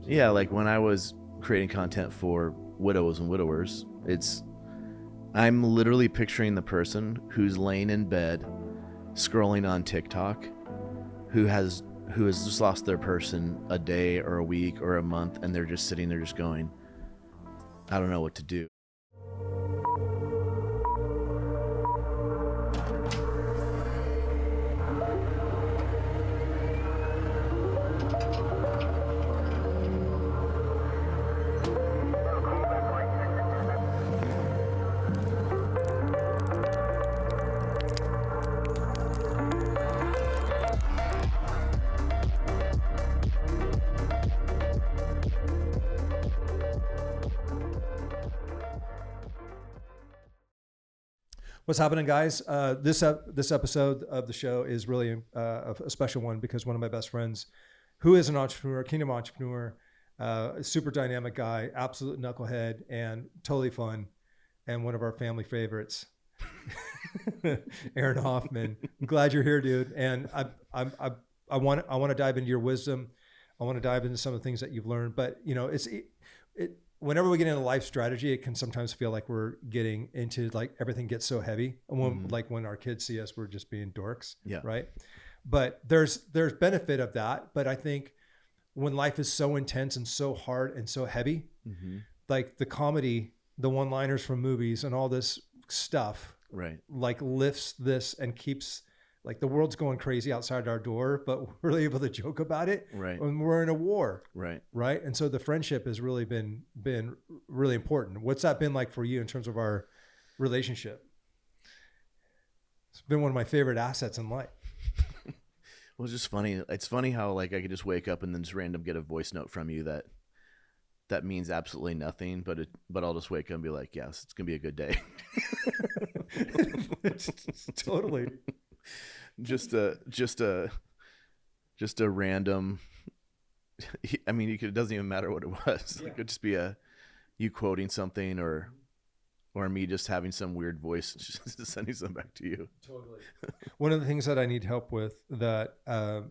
Yeah, like when I was creating content for widows and widowers, I'm literally picturing the person who's laying in bed scrolling on TikTok who has just lost their person a day or a week or a month, and they're just sitting there just going, I don't know what to do. What's happening, guys? This episode of the show is really a special one because one of my best friends, who is an entrepreneur, kingdom entrepreneur, a super dynamic guy, absolute knucklehead, and totally fun, and one of our family favorites, Aaron Hoffman. I'm glad you're here, dude. And I want to dive into your wisdom. I want to dive into some of the things that you've learned. But you know, whenever we get into life strategy, it can sometimes feel like we're getting into like everything gets so heavy. And when our kids see us, we're just being dorks. Yeah. Right. But there's benefit of that. But I think when life is so intense and so hard and so heavy, like the comedy, the one-liners from movies and all this stuff, right, like lifts this and keeps like the world's going crazy outside our door, but we're able to joke about it right, when we're in a war. right. And so the friendship has really been really important. What's that been like for you in terms of our relationship? It's been one of my favorite assets in life. Well, it's just funny. It's funny how like I could just wake up and then just random get a voice note from you that means absolutely nothing, but I'll just wake up and be like, yes, it's gonna be a good day. Totally. Just a random. I mean, it doesn't even matter what it was. Yeah. It could just be you quoting something or me just having some weird voice just sending something back to you. Totally. One of the things that I need help with that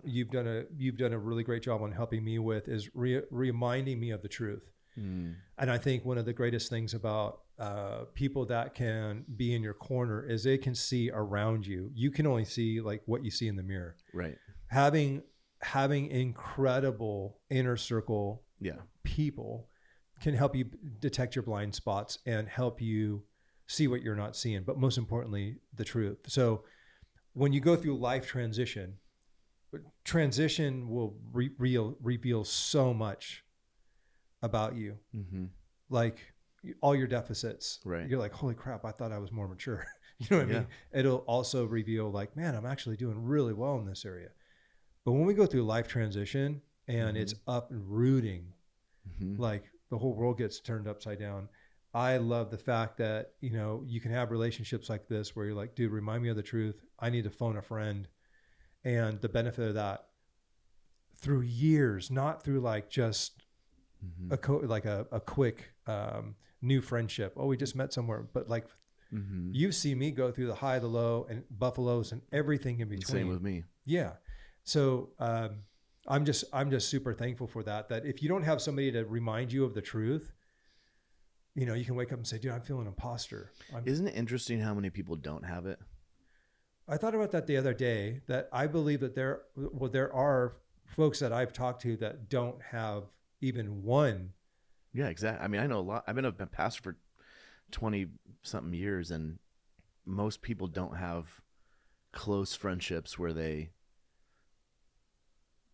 you've done a really great job on helping me with is reminding me of the truth. And I think one of the greatest things about people that can be in your corner is they can see around you. You can only see like what you see in the mirror. Right. Having incredible inner circle people can help you detect your blind spots and help you see what you're not seeing, but most importantly, the truth. So when you go through life transition will reveal so much about you. Like all your deficits, right? You're like, holy crap, I thought I was more mature. You know what I mean? It'll also reveal like, man, I'm actually doing really well in this area. But when we go through life transition and it's uprooting, like the whole world gets turned upside down. I love the fact that, you know, you can have relationships like this where you're like, dude, remind me of the truth. I need to phone a friend. And the benefit of that through years, not through like just a quick new friendship. Oh, we just met somewhere, but like you see me go through the high, the low, and buffaloes and everything in between. Same with me. Yeah. So I'm just super thankful for that. That if you don't have somebody to remind you of the truth, you know, you can wake up and say, dude, I'm feeling an imposter. Isn't it interesting how many people don't have it? I thought about that the other day. That I believe that there are folks that I've talked to that don't have even one. Yeah, exactly. I mean, I know a lot. I've been a pastor for 20 something years, and most people don't have close friendships where they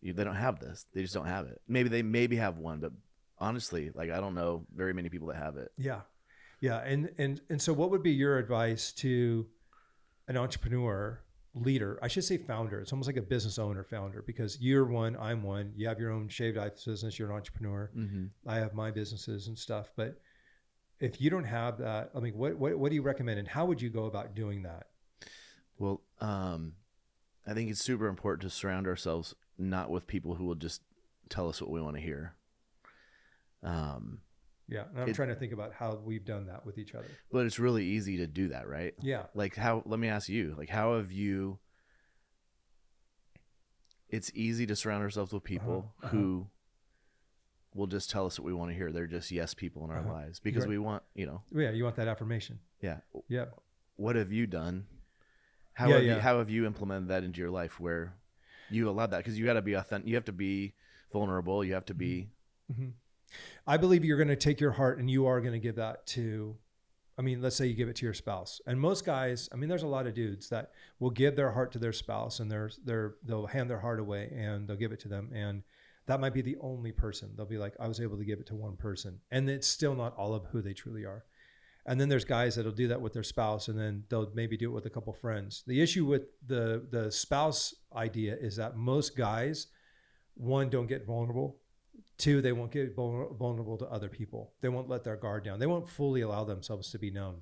don't have this. They just don't have it. Maybe they have one, but honestly, like I don't know very many people that have it. Yeah. And so what would be your advice to an entrepreneur, leader? I should say founder. It's almost like a business owner founder, because you're one, I'm one. You have your own shaved ice business. You're an entrepreneur. I have my businesses and stuff. But if you don't have that, I mean, what do you recommend, and how would you go about doing that? Well, I think it's super important to surround ourselves not with people who will just tell us what we want to hear. Yeah, and I'm trying to think about how we've done that with each other. But it's really easy to do that, right? Yeah. Like let me ask you, like how have you, it's easy to surround ourselves with people who will just tell us what we want to hear. They're just yes people in our lives because we want, Yeah, you want that affirmation. Yeah. Yeah. What have you done? How have you implemented that into your life where you allowed that? Because you got to be authentic. You have to be vulnerable. You have to be. Mm-hmm. I believe you're going to take your heart and you are going to give that to, let's say you give it to your spouse. And most guys, there's a lot of dudes that will give their heart to their spouse and they'll hand their heart away and they'll give it to them. And that might be the only person. They'll be like, I was able to give it to one person. And it's still not all of who they truly are. And then there's guys that'll do that with their spouse and then they'll maybe do it with a couple friends. The issue with the spouse idea is that most guys, one, don't get vulnerable. Two, they won't get vulnerable to other people. They won't let their guard down. They won't fully allow themselves to be known.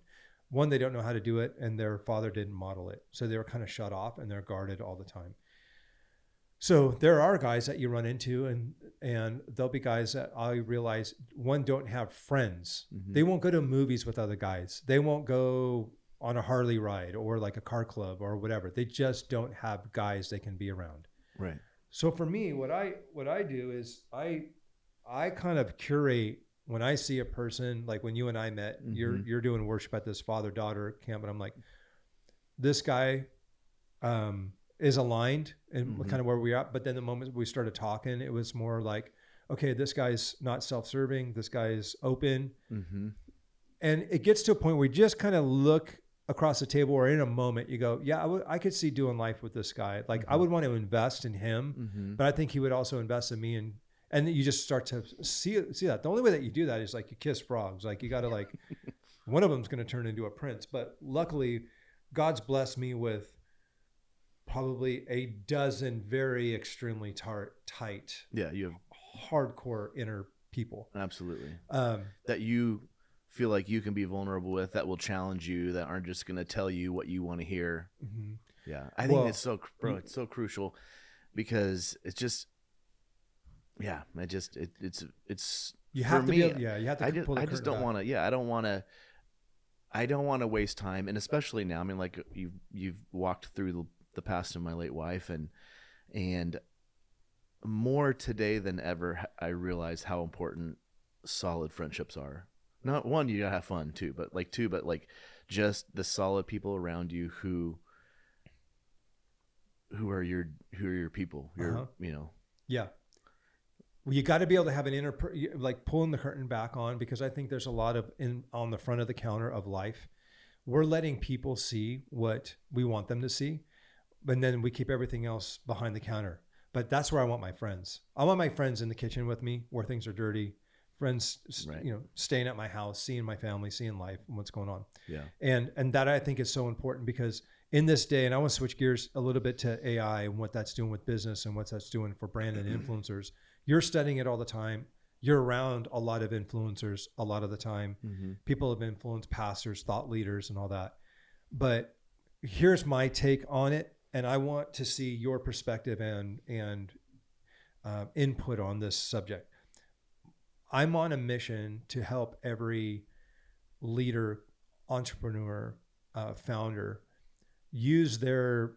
One, they don't know how to do it and their father didn't model it. So they were kind of shut off and they're guarded all the time. So there are guys that you run into and there'll be guys that I realize, one, don't have friends. Mm-hmm. They won't go to movies with other guys. They won't go on a Harley ride or like a car club or whatever. They just don't have guys they can be around. Right. So for me, what I do is I kind of curate when I see a person, like when you and I met, mm-hmm. you're doing worship at this father-daughter camp, and I'm like, this guy is aligned and mm-hmm. kind of where we're at. But then the moment we started talking, it was more like, okay, this guy's not self-serving. This guy's open. Mm-hmm. And it gets to a point where you just kind of look across the table or in a moment, you go, yeah, I could see doing life with this guy. Like mm-hmm. I would want to invest in him, mm-hmm. but I think he would also invest in me. And you just start to see that. The only way that you do that is like you kiss frogs. Like you got to like, one of them's going to turn into a prince. But luckily, God's blessed me with probably a dozen very extremely tight. Yeah, you have hardcore inner people. Absolutely. That you feel like you can be vulnerable with, that will challenge you, that aren't just going to tell you what you want to hear. Mm-hmm. Yeah, I think it's so crucial because it's just. Yeah, it's you have to me, you have to pull the curtain back. I just don't want to. Yeah, I don't want to waste time, and especially now. Like you've walked through the past of my late wife, and more today than ever, I realize how important solid friendships are. Not one, you gotta have fun too, but just the solid people around you who are your people. Yeah. Well, you got to be able to have an inner, like pulling the curtain back on, because I think there's a lot of on the front of the counter of life, we're letting people see what we want them to see, and then we keep everything else behind the counter. But that's where I want my friends. I want my friends in the kitchen with me where things are dirty. Friends, right. Staying at my house, seeing my family, seeing life and what's going on. Yeah. And that I think is so important because in this day, and I want to switch gears a little bit to AI and what that's doing with business and what that's doing for brand and influencers. You're studying it all the time. You're around a lot of influencers a lot of the time. Mm-hmm. People have influenced pastors, thought leaders, and all that. But here's my take on it, and I want to see your perspective and input on this subject. I'm on a mission to help every leader, entrepreneur, founder use their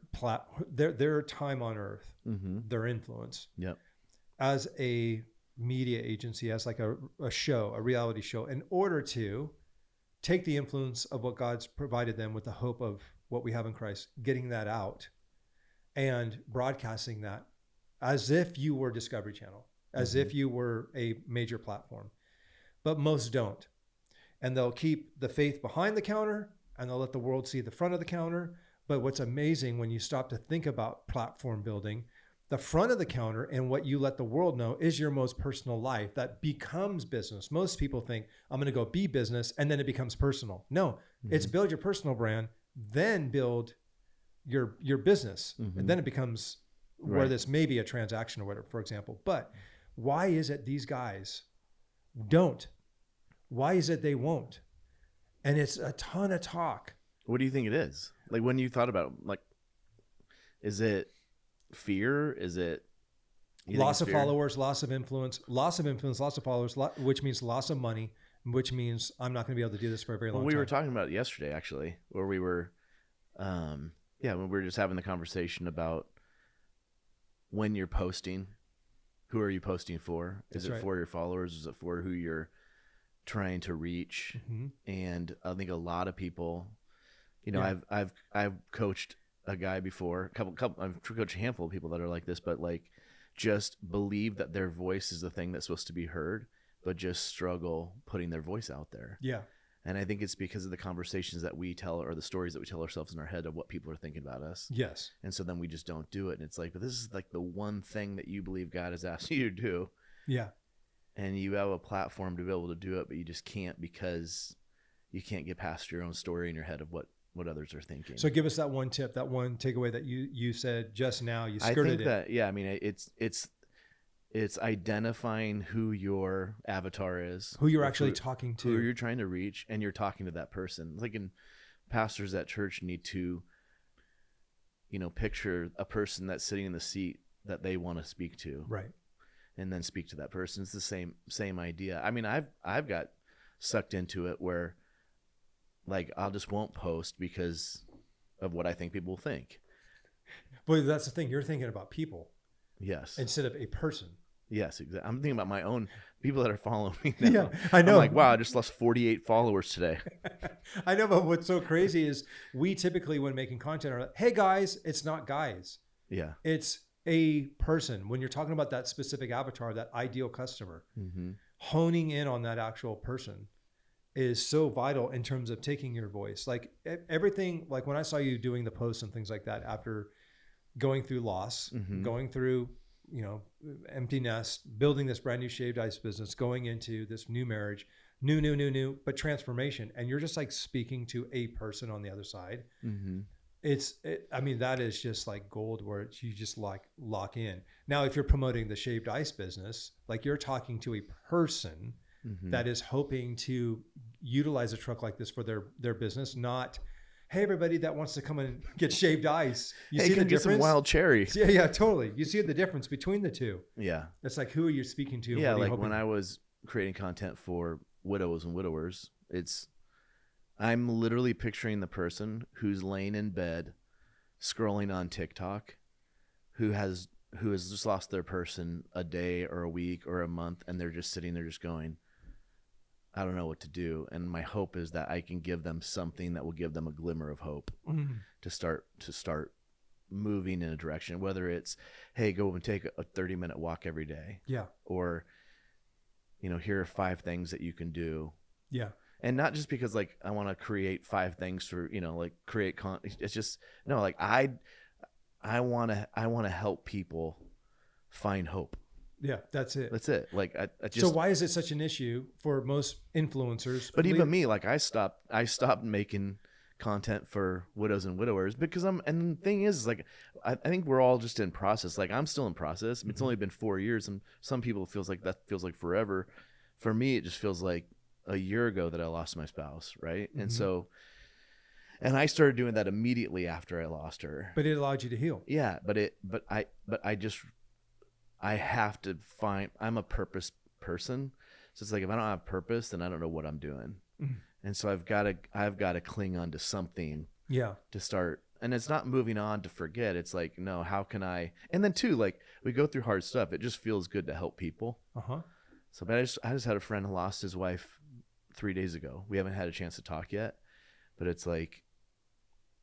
time on earth, mm-hmm. their influence. Yep. As a media agency, as like a reality show, in order to take the influence of what God's provided them with the hope of what we have in Christ, getting that out and broadcasting that as if you were Discovery Channel, as mm-hmm. if you were a major platform. But most don't. And they'll keep the faith behind the counter and they'll let the world see the front of the counter. But what's amazing when you stop to think about platform building, the front of the counter and what you let the world know is your most personal life that becomes business. Most people think I'm going to go be business and then it becomes personal. No, mm-hmm. it's build your personal brand, then build your business. Mm-hmm. And then it becomes where this may be a transaction or whatever, for example. But why is it these guys don't? Why is it they won't? And it's a ton of talk. What do you think it is? Like when you thought about it, like, is it fear? Is it loss of followers, loss of influence, loss of followers, which means loss of money, which means I'm not going to be able to do this for a very long time. We were talking about it yesterday, actually, where we were, when we were just having the conversation about when you're posting, who are you posting for? Is That's it right. for your followers? Is it for who you're trying to reach? Mm-hmm. And I think a lot of people, Yeah. I've coached a guy before, I've coached a handful of people that are like this, but like just believe that their voice is the thing that's supposed to be heard, but just struggle putting their voice out there. Yeah. And I think it's because of the conversations that we tell, or the stories that we tell ourselves in our head of what people are thinking about us. Yes. And so then we just don't do it. And it's like, but this is like the one thing that you believe God has asked you to do. Yeah. And you have a platform to be able to do it, but you just can't, because you can't get past your own story in your head of what others are thinking. So give us that one tip, that one takeaway that you said just now. You skirted I think it. that, yeah, I mean, it's identifying who your avatar is, Who you're actually talking to, who you're trying to reach, and you're talking to that person. Like, in pastors at church need to, picture a person that's sitting in the seat that they want to speak to, right? And then speak to that person. It's the same idea. I mean, I've got sucked into it where, like, I'll just won't post because of what I think people will think. But that's the thing. You're thinking about people, Yes, instead of a person. Yes, exactly. I'm thinking about my own people that are following me now. Yeah, I know. I'm like, wow, I just lost 48 followers today. I know, but what's so crazy is we typically, when making content, are like, hey guys, it's not guys. Yeah. It's a person. When you're talking about that specific avatar, that ideal customer, Mm-hmm. honing in on that actual person is so vital in terms of taking your voice. Like everything, like when I saw you doing the posts and things like that, after going through loss, Mm-hmm. going through, empty nest, building this brand new shaved ice business, going into this new marriage, new, but transformation. And you're just like speaking to a person on the other side. Mm-hmm. I mean, that is just like gold, where you just like lock in. Now, if you're promoting the shaved ice business, like you're talking to a person Mm-hmm. that is hoping to utilize a truck like this for their business, not, hey, everybody that wants to come and get shaved ice. You see the get difference? some wild cherry. Yeah, totally. You see the difference between the two. Yeah. It's like, who are you speaking to? Yeah, like when I was creating content for widows and widowers, I'm literally picturing the person who's laying in bed scrolling on TikTok, who has just lost their person a day or a week or a month, and they're just sitting there just going, I don't know what to do. And my hope is that I can give them something that will give them a glimmer of hope to start moving in a direction, whether it's, hey, go and take a 30-minute walk every day. Yeah. Or, here are 5 things that you can do. Yeah. And not just because like I want to create 5 things for, like create content. It's just, no, like I want to help people find hope. Yeah, that's it. That's it. Like I just. So why is it such an issue for most influencers? But even me, like I stopped making content for widows and widowers because and the thing is like, I think we're all just in process. Like I'm still in process. I mean, it's only been 4 years, and some people feels like forever. For me, it just feels like a year ago that I lost my spouse. Right. Mm-hmm. And so, and I started doing that immediately after I lost her. But it allowed you to heal. Yeah. I have to find, I'm a purpose person. So it's like, if I don't have purpose, then I don't know what I'm doing. Mm. And so I've got to cling on to something. Yeah. To start. And it's not moving on to forget. It's like, no, how can I, and then too, like we go through hard stuff. It just feels good to help people. Uh-huh. So, but I just had a friend who lost his wife 3 days ago. We haven't had a chance to talk yet, but it's like,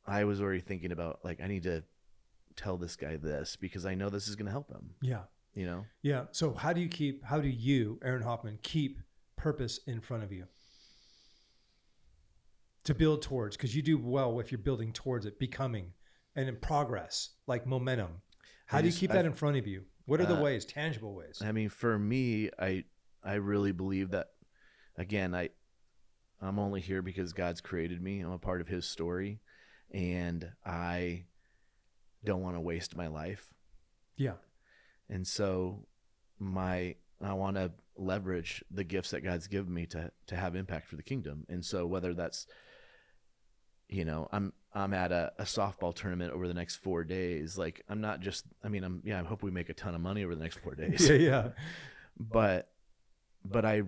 I was already thinking about like, I need to tell this guy this because I know this is going to help him. Yeah. Yeah. So how do you, Aaron Hoffman, keep purpose in front of you to build towards? Because you do well if you're building towards it, becoming, and in progress, like momentum. How do you keep that in front of you? What are the ways, tangible ways? I mean, for me, I really believe that, again, I'm only here because God's created me. I'm a part of his story, and I don't want to waste my life. Yeah. And so I want to leverage the gifts that God's given me to have impact for the kingdom. And so whether that's, I'm at a softball tournament over the next 4 days. Like I'm not just, I hope we make a ton of money over the next 4 days. Yeah. But I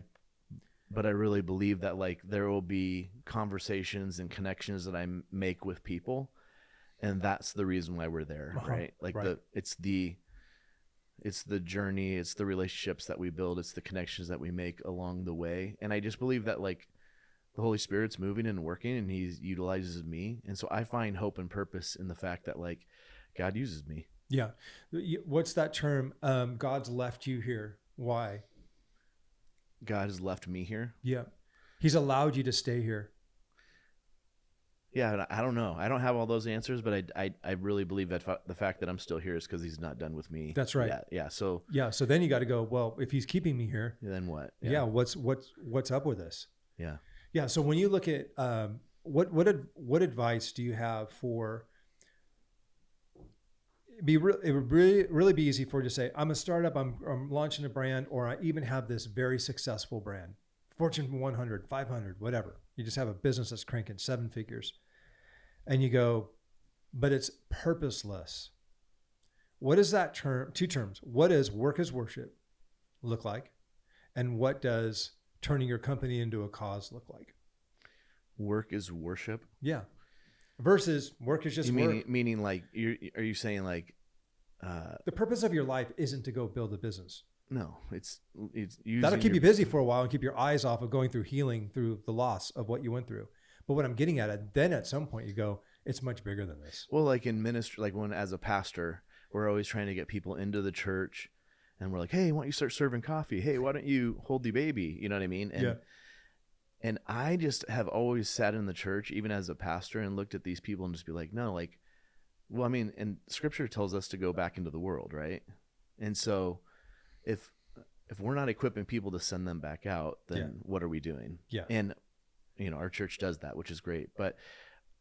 really believe that like there will be conversations and connections that I make with people. And that's the reason why we're there. Right. Like It's the journey, it's the relationships that we build, it's the connections that we make along the way. And I just believe that like the Holy Spirit's moving and working, and he utilizes me. And so I find hope and purpose in the fact that like God uses me. Yeah. What's that term? God's left you here. Why? God has left me here. Yeah. He's allowed you to stay here. Yeah, I don't know. I don't have all those answers, but I really believe that the fact that I'm still here is because he's not done with me. That's right. Yeah. So then you got to go, well, if he's keeping me here, then what? Yeah. What's up with this? Yeah. Yeah. So when you look at what advice do you have for? It would really be easy for you to say, I'm a startup, I'm launching a brand, or I even have this very successful brand, Fortune 100, 500, whatever. You just have a business that's cranking 7 figures. And you go, but it's purposeless. What is that term? 2 terms. What does work as worship look like? And what does turning your company into a cause look like? Work is worship? Yeah. Versus work is just work. Meaning like, are you saying like... the purpose of your life isn't to go build a business. No, it's that'll keep you busy for a while and keep your eyes off of going through healing through the loss of what you went through. But what I'm getting at, then at some point you go, it's much bigger than this. Well, like in ministry, like when as a pastor, we're always trying to get people into the church, and we're like, hey, why don't you start serving coffee? Hey, why don't you hold the baby? You know what I mean? And, and I just have always sat in the church, even as a pastor, and looked at these people and just be like, no, like, well, I mean, and scripture tells us to go back into the world, right? And so if we're not equipping people to send them back out, then what are we doing? Yeah. And, you know, our church does that, which is great. But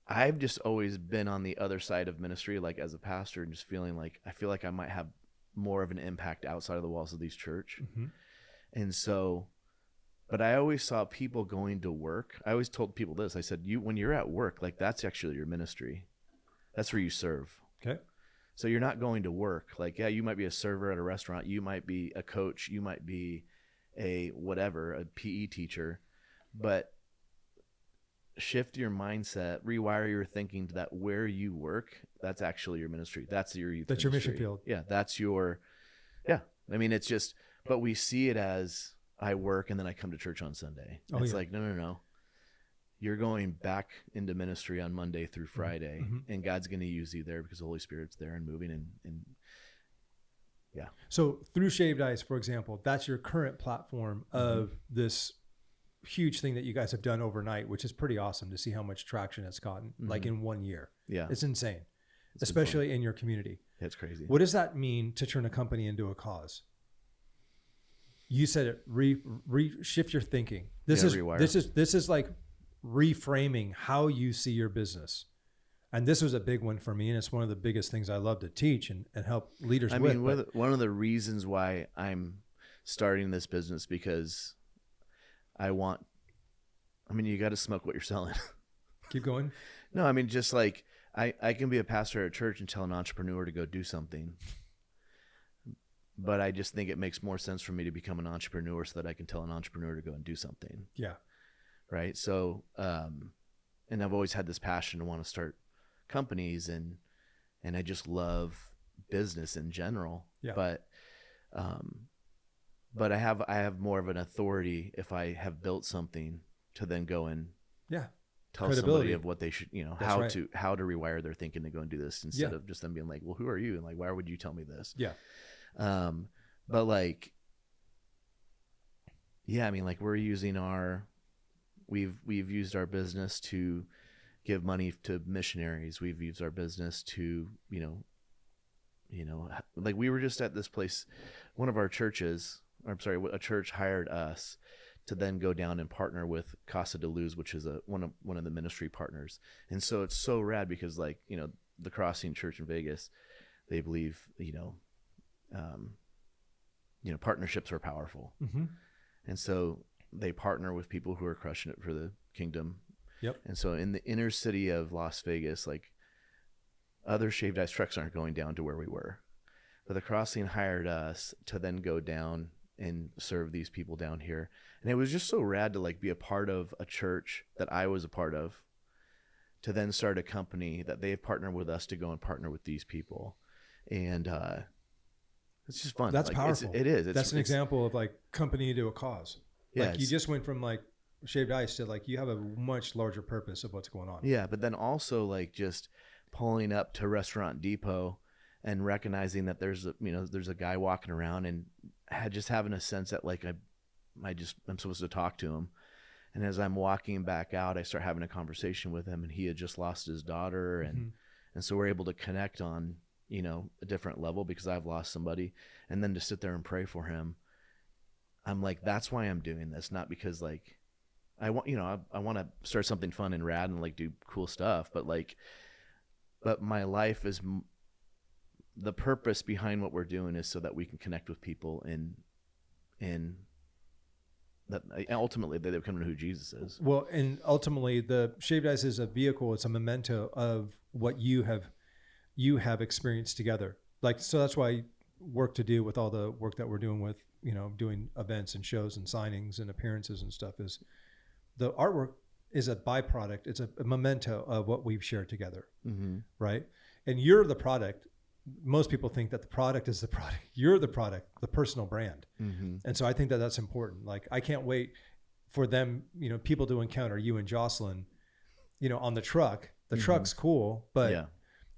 I've just always been on the other side of ministry, like as a pastor, and just feeling like, I feel like I might have more of an impact outside of the walls of these church. Mm-hmm. And so, but I always saw people going to work. I always told people this. I said, when you're at work, like that's actually your ministry. That's where you serve. Okay. So you're not going to work. Like, yeah, you might be a server at a restaurant. You might be a coach. You might be a PE teacher. But shift your mindset, rewire your thinking to that where you work, that's actually your ministry. That's your youth That's ministry. Your mission field. Yeah, that's your, I mean, it's just, but we see it as I work and then I come to church on Sunday. It's like, no. You're going back into ministry on Monday through Friday, and God's going to use you there because the Holy Spirit's there and moving and yeah. So through Shaved Ice, for example, that's your current platform of this huge thing that you guys have done overnight, which is pretty awesome to see how much traction it's gotten, like in 1 year. Yeah. It's insane, especially in your community. It's crazy. What does that mean to turn a company into a cause? You said it, shift your thinking. This is like reframing how you see your business. And this was a big one for me. And it's one of the biggest things I love to teach and help leaders with. I mean, one of the reasons why I'm starting this business, because you got to smoke what you're selling. Keep going. No, I mean, just like I can be a pastor at a church and tell an entrepreneur to go do something. But I just think it makes more sense for me to become an entrepreneur so that I can tell an entrepreneur to go and do something. Yeah. Right. So, and I've always had this passion to want to start companies and I just love business in general. Yeah. But I have more of an authority if I have built something to then go and tell somebody of what they should, how to rewire their thinking to go and do this instead of just them being like, well, who are you? And like, why would you tell me this? Yeah. But like, I mean, like we're using we've used our business to give money to missionaries. We've used our business to, like we were just at this place, one of our churches, a church hired us to then go down and partner with Casa de Luz, which is one of the ministry partners. And so it's so rad because like, the Crossing Church in Vegas, they believe, partnerships are powerful. Mm-hmm. And so they partner with people who are crushing it for the kingdom. Yep. And so in the inner city of Las Vegas, like other Shaved Ice trucks aren't going down to where we were, but the Crossing hired us to then go down and serve these people down here. And it was just so rad to like be a part of a church that I was a part of, to then start a company that they've partnered with us to go and partner with these people. And It's just fun. That's like, powerful. It is. That's an example of like company to a cause. Yeah, like you just went from like shaved ice to like you have a much larger purpose of what's going on. Yeah, but then also like just pulling up to Restaurant Depot and recognizing that there's a guy walking around and just having a sense that like I'm supposed to talk to him. And as I'm walking back out, I start having a conversation with him, and he had just lost his daughter, and so we're able to connect on a different level because I've lost somebody, and then to sit there and pray for him. I'm like, that's why I'm doing this, not because like I want I want to start something fun and rad and like do cool stuff, but my life is the purpose behind what we're doing is so that we can connect with people and that ultimately they come to who Jesus is. Well, and ultimately the shaved ice is a vehicle. It's a memento of what you have experienced together. Like, so that's why work to do with all the work that we're doing with, doing events and shows and signings and appearances and stuff is the artwork is a byproduct. It's a memento of what we've shared together. Right. And you're the product. Most people think that the product is the product. You're the product, the personal brand. And so I think that that's important. Like, I can't wait for them, people to encounter you and Jocelyn, on the truck. The truck's cool, but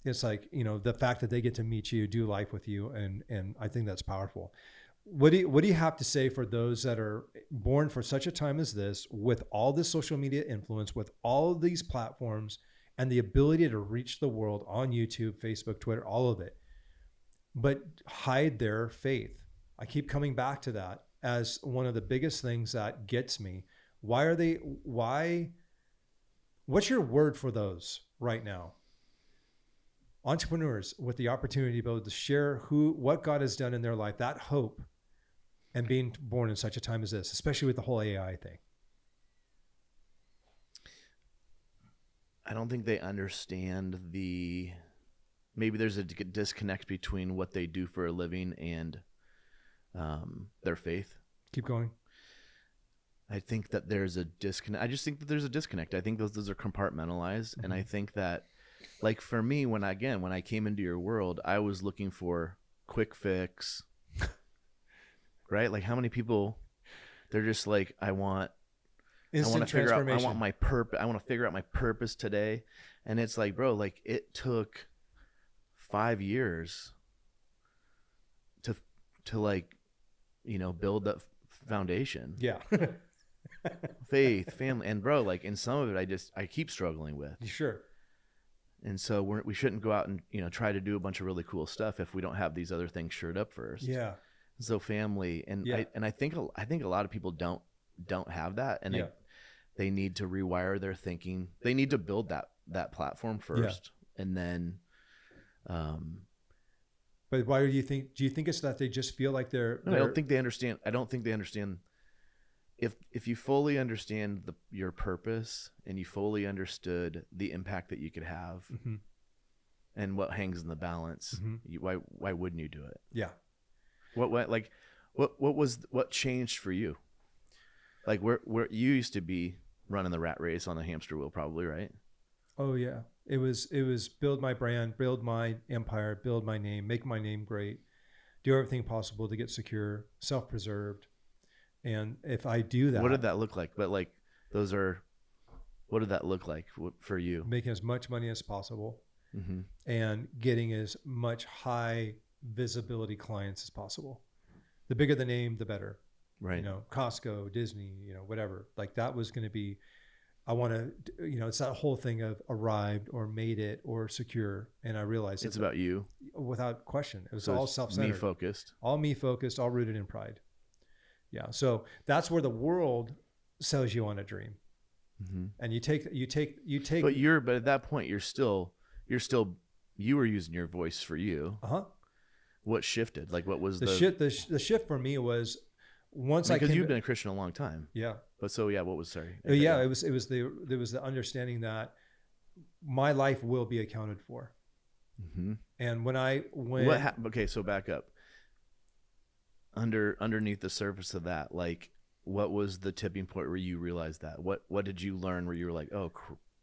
it's like, the fact that they get to meet you, do life with you. And I think that's powerful. What do you have to say for those that are born for such a time as this, with all this social media influence, with all of these platforms and the ability to reach the world on YouTube, Facebook, Twitter, all of it, but hide their faith? I keep coming back to that as one of the biggest things that gets me. What's your word for those right now? Entrepreneurs with the opportunity to be able to share what God has done in their life, that hope, and being born in such a time as this, especially with the whole AI thing. I don't think they understand maybe there's a disconnect between what they do for a living and their faith. Keep going. I think that there's a disconnect. I just think that there's a disconnect. I think those are compartmentalized. And I think that, like, for me, when I came into your world, I was looking for quick fix, right? Like, how many people, they're just like, I want to figure out my purpose today. And it's like, bro, like, it took 5 years to like, build that foundation. Yeah. Faith, family, and bro, like, in some of it, I keep struggling with. Sure. And so we shouldn't go out and try to do a bunch of really cool stuff if we don't have these other things shored up first. Yeah. So family, and I think a lot of people don't have that, and they need to rewire their thinking. They need to build that platform first, and then. But why do you think it's that they just feel like they're I don't think they understand. I don't think they understand. If you fully understand your purpose and you fully understood the impact that you could have, and what hangs in the balance, why wouldn't you do it? Yeah. What changed for you? Like, where you used to be running the rat race on a hamster wheel, probably, right? Oh yeah. It was build my brand, build my empire, build my name, make my name great, do everything possible to get secure, self-preserved. And if I do that, what did that look like? But like, what did that look like for you? Making as much money as possible, and getting as much high visibility clients as possible. The bigger the name, the better. Right. Costco, Disney, whatever. Like, that was going to be, I want to, it's that whole thing of arrived or made it or secure. And I realized it's about you. Without question. It was all self-centered. Me focused. All rooted in pride. Yeah. So that's where the world sells you on a dream. And you take, but at that point, you were using your voice for you. What shifted? Like, what was the shift for me was because you've been a Christian a long time. Yeah. But what was, sorry. Yeah. It was the understanding that my life will be accounted for. And okay, so back up. Underneath the surface of that, like, what was the tipping point where you realized that? What did you learn where you were like, oh,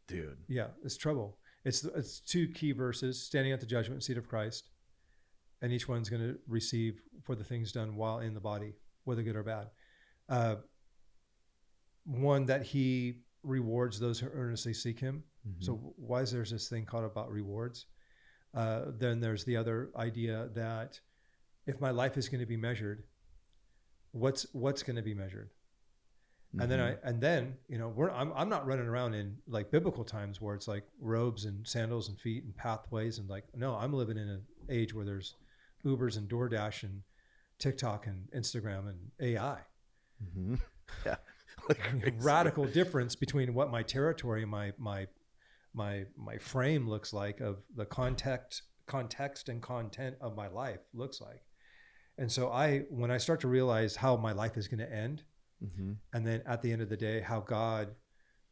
dude? Yeah, it's trouble. It's two key verses: standing at the judgment seat of Christ, and each one's going to receive for the things done while in the body, whether good or bad. One, that he rewards those who earnestly seek him. Mm-hmm. So why is there's this thing called about rewards? Then there's the other idea that if my life is going to be measured, what's going to be measured? Mm-hmm. And then I'm not running around in like biblical times where it's like robes and sandals and feet and pathways and like, no, I'm living in an age where there's Ubers and DoorDash and TikTok and Instagram and AI. Mm-hmm. Yeah. Radical difference between what my territory and my frame looks like, of the context and content of my life looks like. And so when I start to realize how my life is going to end, mm-hmm. and then at the end of the day, how God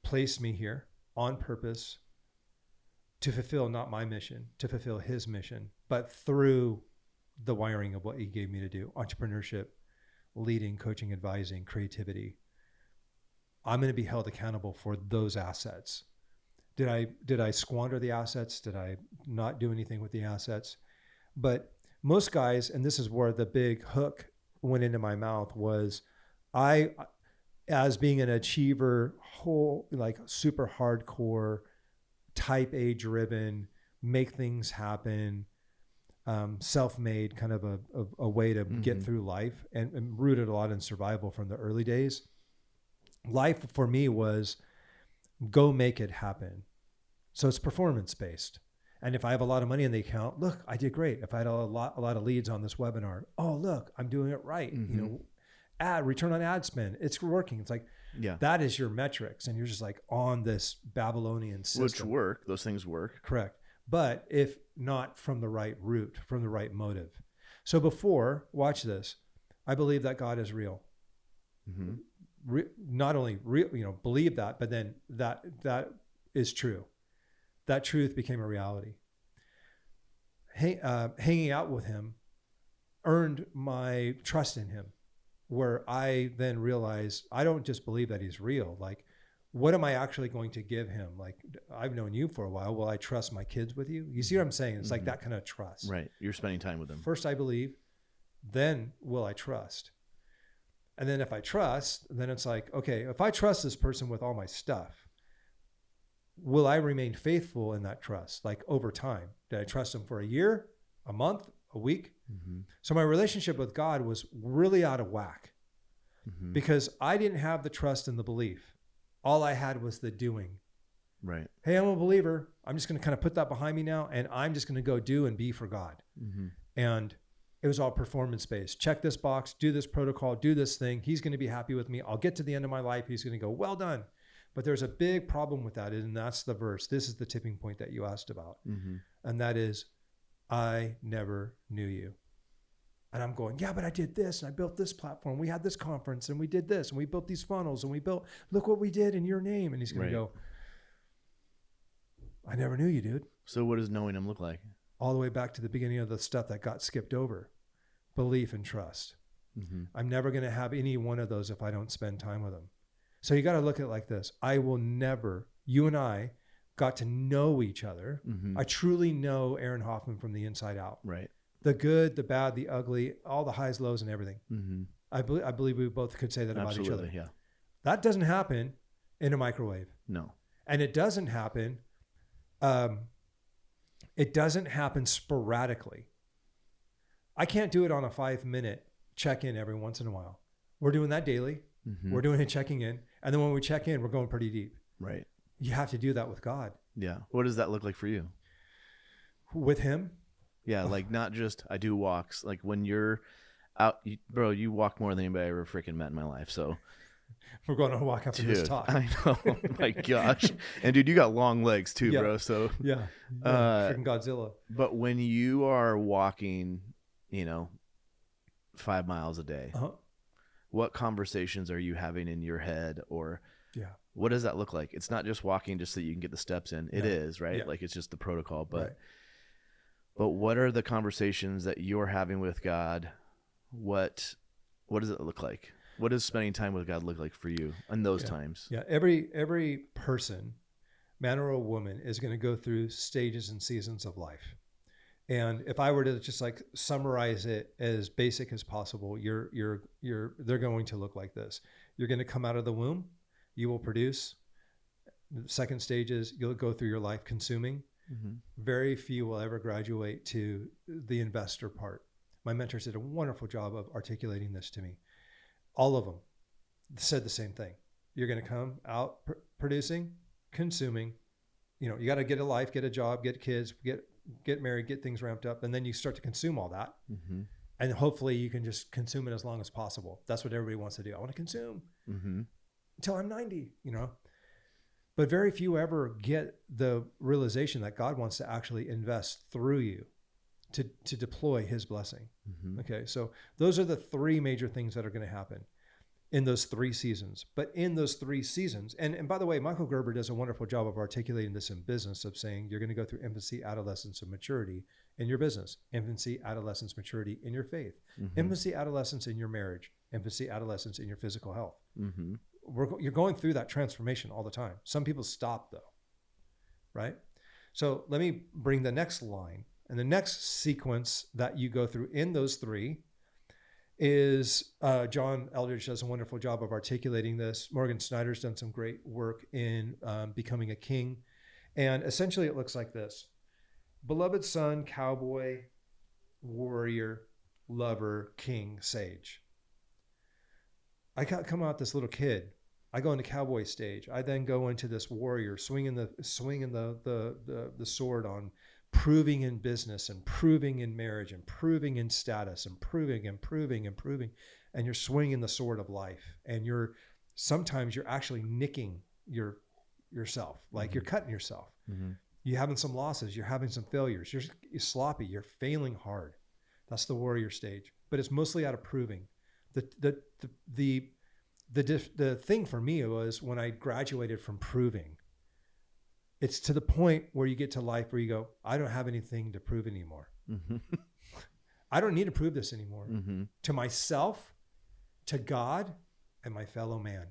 placed me here on purpose to fulfill not my mission, to fulfill his mission, but through the wiring of what he gave me to do, entrepreneurship, leading, coaching, advising, creativity, I'm going to be held accountable for those assets. Did I squander the assets? Did I not do anything with the assets? But most guys, and this is where the big hook went into my mouth, was I, as being an achiever, like super hardcore, type A driven, make things happen, self-made kind of a way to mm-hmm. get through life, and rooted a lot in survival from the early days. Life for me was go make it happen. So it's performance based. And if I have a lot of money in the account, look, I did great. If I had a lot of leads on this webinar, oh, look, I'm doing it right. Mm-hmm. Return on ad spend, it's working. It's like, that is your metrics. And you're just like on this Babylonian system. Which work, those things work. Correct. But if not from the right root, from the right motive. So before, watch this, I believe that God is real. Mm-hmm. Not only real, believe that, but then that is true. That truth became a reality. Hanging out with him earned my trust in him, where I then realized I don't just believe that he's real. Like, what am I actually going to give him? Like, I've known you for a while. Will I trust my kids with you? You see what I'm saying? It's mm-hmm. like that kind of trust. Right. You're spending time with them. First I believe, then will I trust? And then if I trust, then it's like, okay, if I trust this person with all my stuff, will I remain faithful in that trust? Like over time, did I trust him for a year, a month, a week? Mm-hmm. So my relationship with God was really out of whack mm-hmm. because I didn't have the trust and the belief. All I had was the doing. Right. Hey, I'm a believer. I'm just going to kind of put that behind me now. And I'm just going to go do and be for God. Mm-hmm. And it was all performance-based. Check this box, do this protocol, do this thing. He's going to be happy with me. I'll get to the end of my life. He's going to go, well done. But there's a big problem with that. And that's the verse. This is the tipping point that you asked about. Mm-hmm. And that is, I never knew you. And I'm going, yeah, but I did this and I built this platform. We had this conference and we did this and we built these funnels and look what we did in your name. And he's going to go, I never knew you, dude. So what does knowing him look like? All the way back to the beginning of the stuff that got skipped over. Belief and trust. Mm-hmm. I'm never going to have any one of those if I don't spend time with him. So you got to look at it like this. I will never, you and I got to know each other. Mm-hmm. I truly know Aaron Hoffman from the inside out. Right. The good, the bad, the ugly, all the highs, lows, and everything. Mm-hmm. I believe we both could say that about each other. Yeah. That doesn't happen in a microwave. No. And it doesn't happen. It doesn't happen sporadically. I can't do it on a 5-minute check-in every once in a while. We're doing that daily. Mm-hmm. We're doing it checking in. And then when we check in, we're going pretty deep. Right. You have to do that with God. Yeah. What does that look like for you? With him? Yeah. Like not just, I do walks. Like when you're out, you walk more than anybody I ever freaking met in my life. So we're going to walk after this talk. I know. Oh my gosh. And dude, you got long legs too, bro. So yeah. Freaking Godzilla. But when you are walking, 5 miles a day, what conversations are you having in your head, or what does that look like? It's not just walking just so you can get the steps in. It is, right? Yeah. Like it's just the protocol, but what are the conversations that you're having with God? What does it look like? What does spending time with God look like for you in those times? Yeah. Every person, man or a woman, is going to go through stages and seasons of life. And if I were to just like summarize it as basic as possible, they're going to look like this. You're going to come out of the womb, you will produce. The second stage is you'll go through your life consuming. Mm-hmm. Very few will ever graduate to the investor part. My mentors did a wonderful job of articulating this to me. All of them said the same thing. You're going to come out producing, consuming. You know, you got to get a life, get a job, get kids, get married, get things ramped up, and then you start to consume all that. Mm-hmm. And hopefully you can just consume it as long as possible. That's what everybody wants to do. I want to consume until I'm 90, you know. But very few ever get the realization that God wants to actually invest through you to deploy his blessing. Mm-hmm. Okay, so those are the three major things that are going to happen in those 3 seasons. But in those 3 seasons, and by the way, Michael Gerber does a wonderful job of articulating this in business, of saying you're going to go through infancy, adolescence, and maturity in your business, infancy, adolescence, maturity in your faith, infancy, adolescence in your marriage, infancy, adolescence in your physical health. Mm-hmm. You're going through that transformation all the time. Some people stop though, right? So let me bring the next line. And the next sequence that you go through in those 3 is John Eldridge does a wonderful job of articulating this. Morgan Snyder's done some great work in becoming a king. And essentially it looks like this. Beloved son, cowboy, warrior, lover, king, sage. I come out this little kid. I go into cowboy stage. I then go into this warrior, swinging the sword on, proving in business and proving in marriage and proving in status and proving. And you're swinging the sword of life. And sometimes you're actually nicking yourself, like you're cutting yourself. Mm-hmm. You're having some losses. You're having some failures. You're sloppy. You're failing hard. That's the warrior stage. But it's mostly out of proving. The thing for me was when I graduated from proving, it's to the point where you get to life where you go, I don't have anything to prove anymore. Mm-hmm. I don't need to prove this anymore to myself, to God, and my fellow man.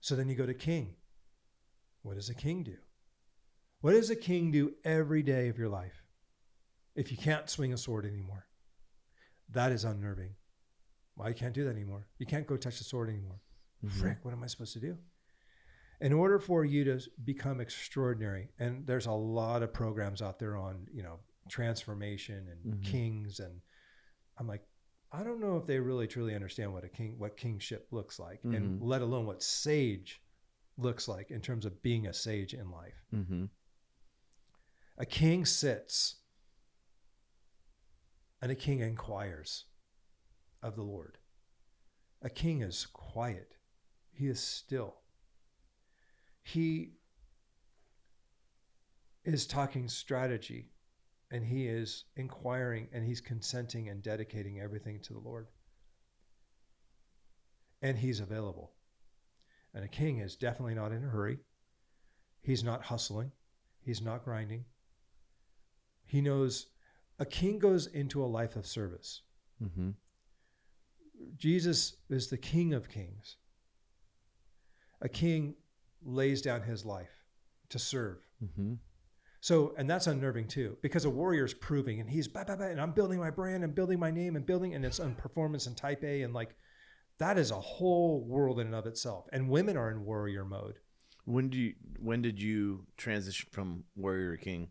So then you go to king. What does a king do? What does a king do every day of your life if you can't swing a sword anymore? That is unnerving. Well, you can't do that anymore. You can't go touch the sword anymore. Mm-hmm. Frick, what am I supposed to do? In order for you to become extraordinary, and there's a lot of programs out there on, transformation and kings, and I'm like, I don't know if they really truly understand what kingship looks like, and let alone what sage looks like in terms of being a sage in life. Mm-hmm. A king sits, and a king inquires of the Lord. A king is quiet. He is still. He is talking strategy, and he is inquiring, and he's consenting and dedicating everything to the Lord. And he's available. And a king is definitely not in a hurry. He's not hustling. He's not grinding. He knows a king goes into a life of service. Mm-hmm. Jesus is the King of Kings. A king lays down his life to serve. Mm-hmm. So, and that's unnerving too, because a warrior is proving, and he's and I'm building my brand and building my name and building, and it's on performance and type A, and like that is a whole world in and of itself. And women are in warrior mode. When did you transition from warrior to king?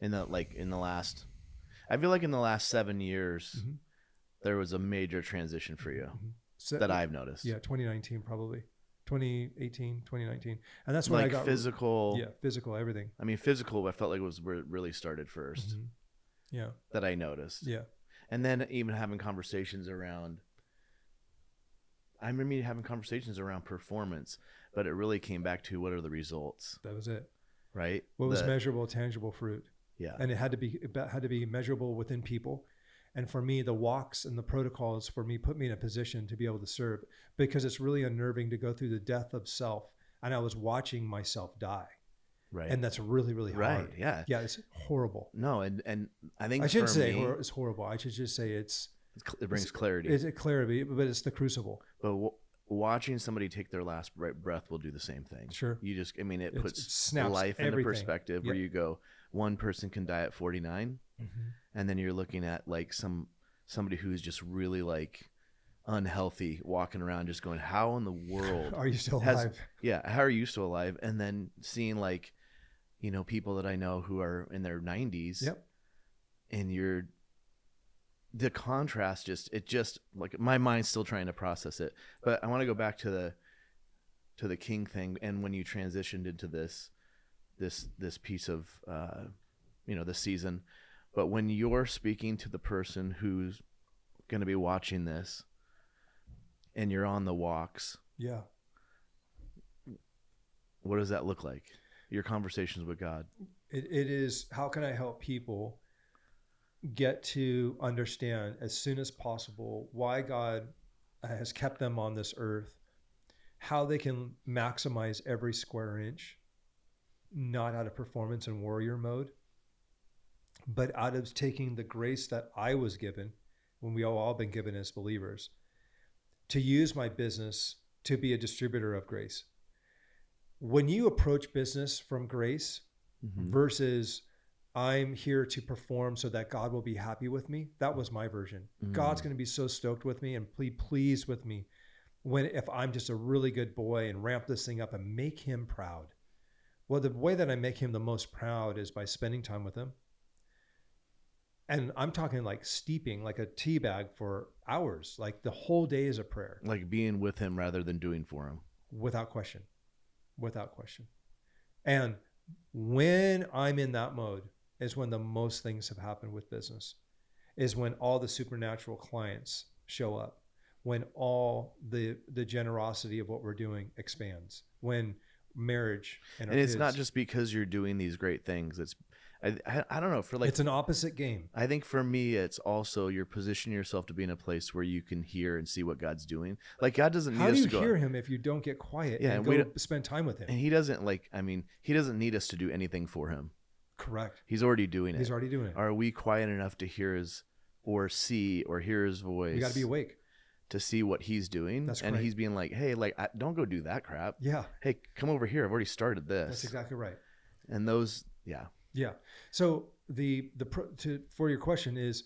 I feel like in the last 7 years, there was a major transition for you that I've noticed. Yeah, 2019 probably. 2018, 2019. And that's when like I got physical. Yeah, physical, everything. I mean, physical, I felt like it was where it really started first. Mm-hmm. Yeah. That I noticed. Yeah. And then even having conversations around, I remember having conversations around performance, but it really came back to what are the results? That was it. Right? What was measurable, tangible fruit? Yeah. And it had to be measurable within people. And for me, the walks and the protocols for me put me in a position to be able to serve, because it's really unnerving to go through the death of self. And I was watching myself die. Right. And that's really, really hard. Right. Yeah. Yeah. It's horrible. No. And I think I shouldn't say it's horrible. I should just say it brings clarity. It's a clarity, but it's the crucible. But watching somebody take their last breath will do the same thing. Sure. You just, I mean, it It puts snaps life into everything. perspective where you go, one person can die at 49, and then you're looking at like somebody who's just really like unhealthy, walking around just going, how in the world are you still alive? How are you still alive? And then seeing like, you know, people that I know who are in their 90s, and the contrast it just like my mind's still trying to process it. But I want to go back to the king thing, and when you transitioned into this piece of you know, this season. But when you're speaking to the person who's going to be watching this and you're on the walks, what does that look like? Your conversations with God. It is, how can I help people get to understand as soon as possible why God has kept them on this earth, how they can maximize every square inch, not out of performance and warrior mode, but out of taking the grace that I was given, when we all been given as believers, to use my business to be a distributor of grace. When you approach business from grace versus I'm here to perform so that God will be happy with me, that was my version. God's going to be so stoked with me and pleased with me if I'm just a really good boy and ramp this thing up and make him proud. Well, the way that I make him the most proud is by spending time with him. And I'm talking like steeping, like a tea bag for hours, like the whole day is a prayer. Like being with him rather than doing for him. Without question. And when I'm in that mode is when the most things have happened with business, is when all the supernatural clients show up, when all the generosity of what we're doing expands, when marriage and it's not just because you're doing these great things. It's I don't know, for like, it's an opposite game. I think for me, it's also you're positioning yourself to be in a place where you can hear and see what God's doing. Like God doesn't need us to go. How do you hear him if you don't get quiet and go spend time with him? And he doesn't he doesn't need us to do anything for him. Correct. He's already doing it. Are we quiet enough to hear or hear his voice? You got to be awake to see what he's doing. That's and great. He's being like, hey, like, don't go do that crap. Yeah. Hey, come over here. I've already started this. That's exactly right. And those, yeah. So for your question is,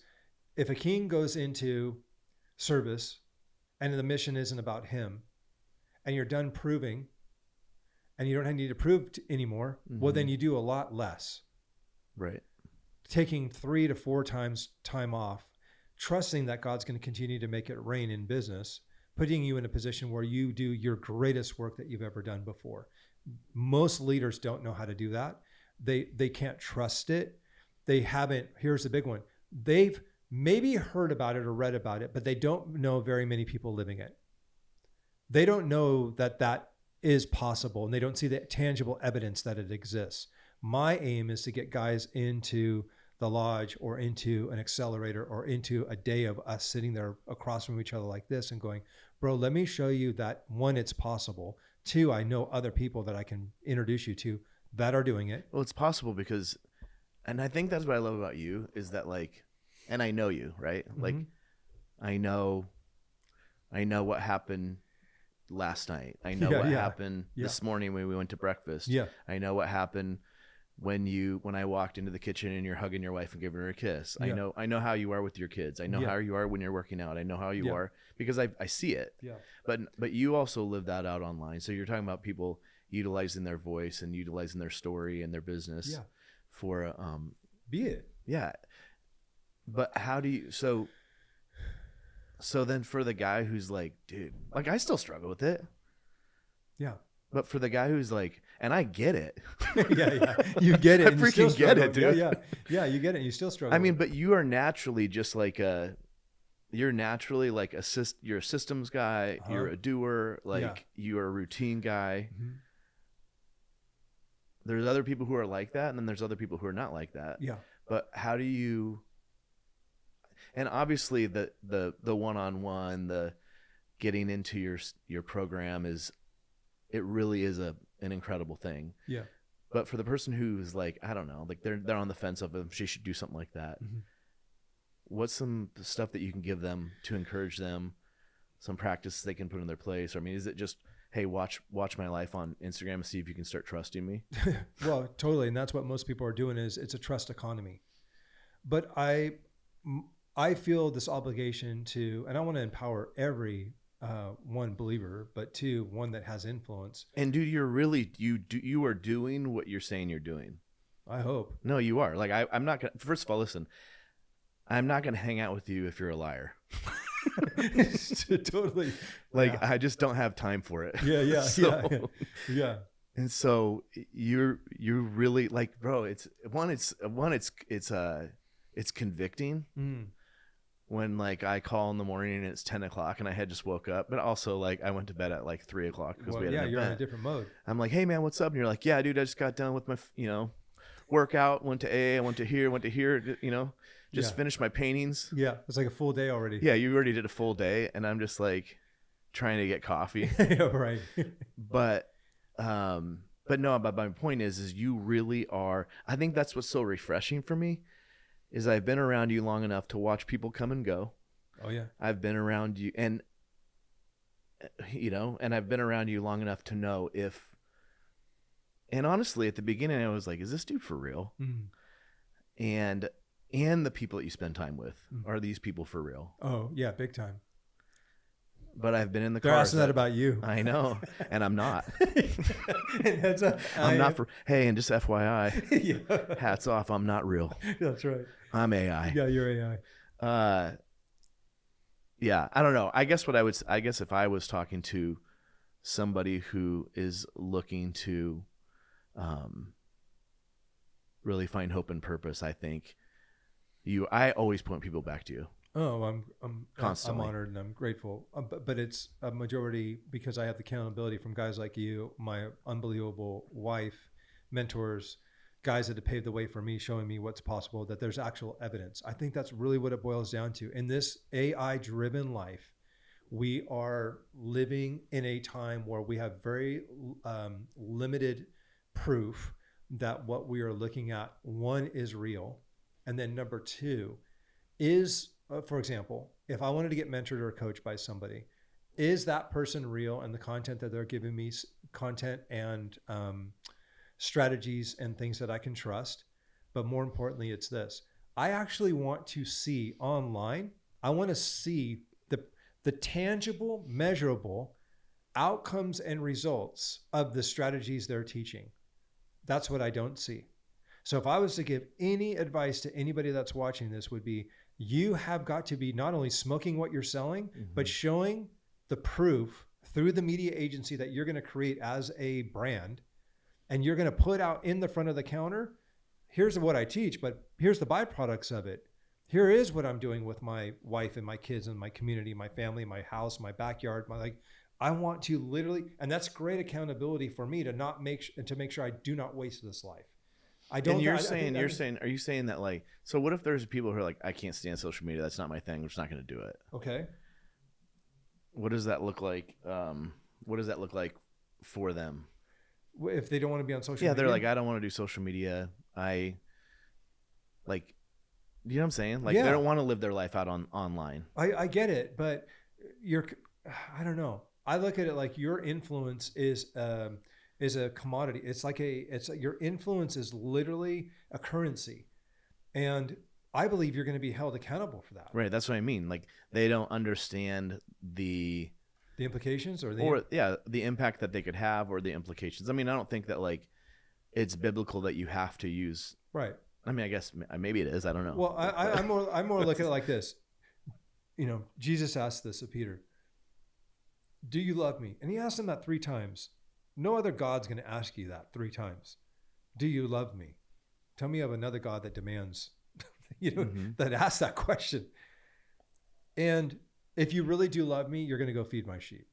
if a king goes into service and the mission isn't about him, and you're done proving, and you don't need to prove anymore, well, then you do a lot less. Right. Taking 3 to 4 times time off, trusting that God's going to continue to make it rain in business, putting you in a position where you do your greatest work that you've ever done before. Most leaders don't know how to do that. They can't trust it. They haven't, here's the big one. They've maybe heard about it or read about it, but they don't know very many people living it. They don't know that is possible, and they don't see the tangible evidence that it exists. My aim is to get guys into the lodge or into an accelerator or into a day of us sitting there across from each other like this and going, bro, let me show you that, 1, it's possible. 2, I know other people that I can introduce you to that are doing it. Well, it's possible because, and I think that's what I love about you is that, like, and I know you, right? Like, I know what happened last night. I know what happened this morning when we went to breakfast. Yeah. I know what happened when I walked into the kitchen and you're hugging your wife and giving her a kiss. Yeah. I know how you are with your kids. I know how you are when you're working out. I know how you are because I see it. Yeah. But you also live that out online. So you're talking about people utilizing their voice and utilizing their story and their business for be it. Yeah. But how do you so then for the guy who's like, dude, like I still struggle with it. Yeah. But for the guy who's like, and I get it. yeah. You get it. I freaking get it, dude. Yeah, you get it. You still struggle. I mean, but you are naturally just like you're a systems guy. You're a doer. Like you're a routine guy. Mm-hmm. There's other people who are like that. And then there's other people who are not like that. Yeah. But how do you, and obviously the one-on-one, the getting into your program it really is an incredible thing. Yeah. But for the person who's like, I don't know, like they're on the fence of if she should do something like that. Mm-hmm. What's some stuff that you can give them to encourage them some practice they can put in their place? Or, I mean, is it just, hey, watch my life on Instagram and see if you can start trusting me? Well, totally. And that's what most people are doing, is it's a trust economy. But I feel this obligation to, and I want to empower every one believer, but two, one that has influence. And dude, you are doing what you're saying you're doing. I hope. No, you are. Like, I'm not gonna, first of all, listen, I'm not gonna hang out with you if you're a liar. Totally. Like, yeah. I just don't have time for it. Yeah. So, yeah. And so you're really, like, bro, it's convicting. When, like, I call in the morning and it's 10 o'clock and I had just woke up, but also, like, I went to bed at like 3 o'clock because we had an event. You're in a different mode. I'm like, hey man, what's up? And you're like, yeah, dude, I just got done with my, workout, went to AA, I went to here, just finished my paintings. Yeah. It's like a full day already. Yeah. You already did a full day. And I'm just like trying to get coffee. Yeah, right. But my point is you really are, I think that's what's so refreshing for me. Is I've been around you long enough to watch people come and go. Oh yeah. I've been around you and I've been around you long enough to know and honestly, at the beginning, I was like, is this dude for real? And the people that you spend time with, are these people for real? Oh yeah. Big time. But I've been in the car. They're asking that about you. I know. And I'm not. And I'm not for, hey, and just FYI, hats off. I'm not real. That's right. I'm AI. Yeah, you're AI. Yeah, I don't know. I guess if I was talking to somebody who is looking to really find hope and purpose, I think I always point people back to you. Oh, I'm Constantly. I'm honored and I'm grateful. But it's a majority because I have the accountability from guys like you, my unbelievable wife, mentors, guys that have paved the way for me, showing me what's possible, that there's actual evidence. I think that's really what it boils down to. In this AI-driven life, we are living in a time where we have very limited proof that what we are looking at, one, is real. And then number two is, for example, if I wanted to get mentored or coached by somebody, is that person real, and the content that they're giving me, content and strategies and things that I can trust? But more importantly, it's this. I actually want to see online, I want to see the tangible, measurable outcomes and results of the strategies they're teaching. That's what I don't see. So if I was to give any advice to anybody that's watching this, would be, you have got to be not only smoking what you're selling, but showing the proof through the media agency that you're going to create as a brand, and you're going to put out in the front of the counter, here's what I teach, but here's the byproducts of it. Here is what I'm doing with my wife and my kids and my community, my family, my house, my backyard, I want to literally, and that's great accountability for me to make sure I do not waste this life. I don't. And are you saying that, like, so what if there's people who are like, I can't stand social media, that's not my thing, I'm just not going to do it? Okay. What does that look like? What does that look like for them? If they don't want to be on social media? Yeah, they're like, I don't want to do social media. You know what I'm saying? Like, they don't want to live their life out online. I get it, but I don't know. I look at it like your influence is a commodity. It's like your influence is literally a currency, and I believe you're going to be held accountable for that. Right. That's what I mean. Like, they don't understand the implications or the impact that they could have, or the implications. I mean, I don't think that, like, it's biblical that you have to use. Right. I mean, I guess maybe it is. I don't know. Well, I'm more looking at it like this. Jesus asked this of Peter. Do you love me? And he asked him that 3 times. No other God's going to ask you that 3 times. Do you love me? Tell me of another God that demands, that asks that question. And if you really do love me, you're going to go feed my sheep.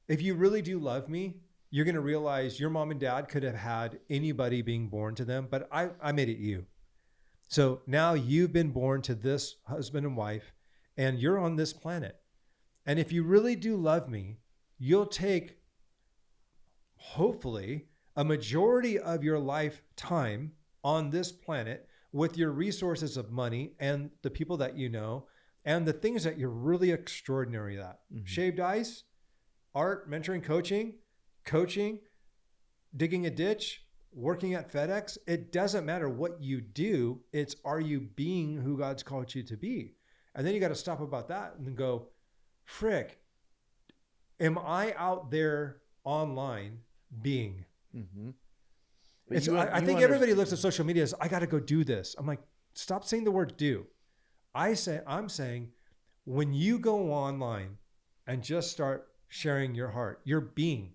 If you really do love me, you're going to realize your mom and dad could have had anybody being born to them, but I made it you. So now you've been born to this husband and wife, and you're on this planet. And if you really do love me, you'll take, hopefully, a majority of your lifetime on this planet with your resources of money and the people that you know and the things that you're really extraordinary at. Shaved ice, art, mentoring, coaching, digging a ditch, working at FedEx. It doesn't matter what you do. It's, are you being who God's called you to be? And then you got to stop about that and go, frick, am I out there online being? I think everybody looks at social media as, I got to go do this. I'm like, stop saying the word do. I'm saying when you go online and just start sharing your heart, you're being.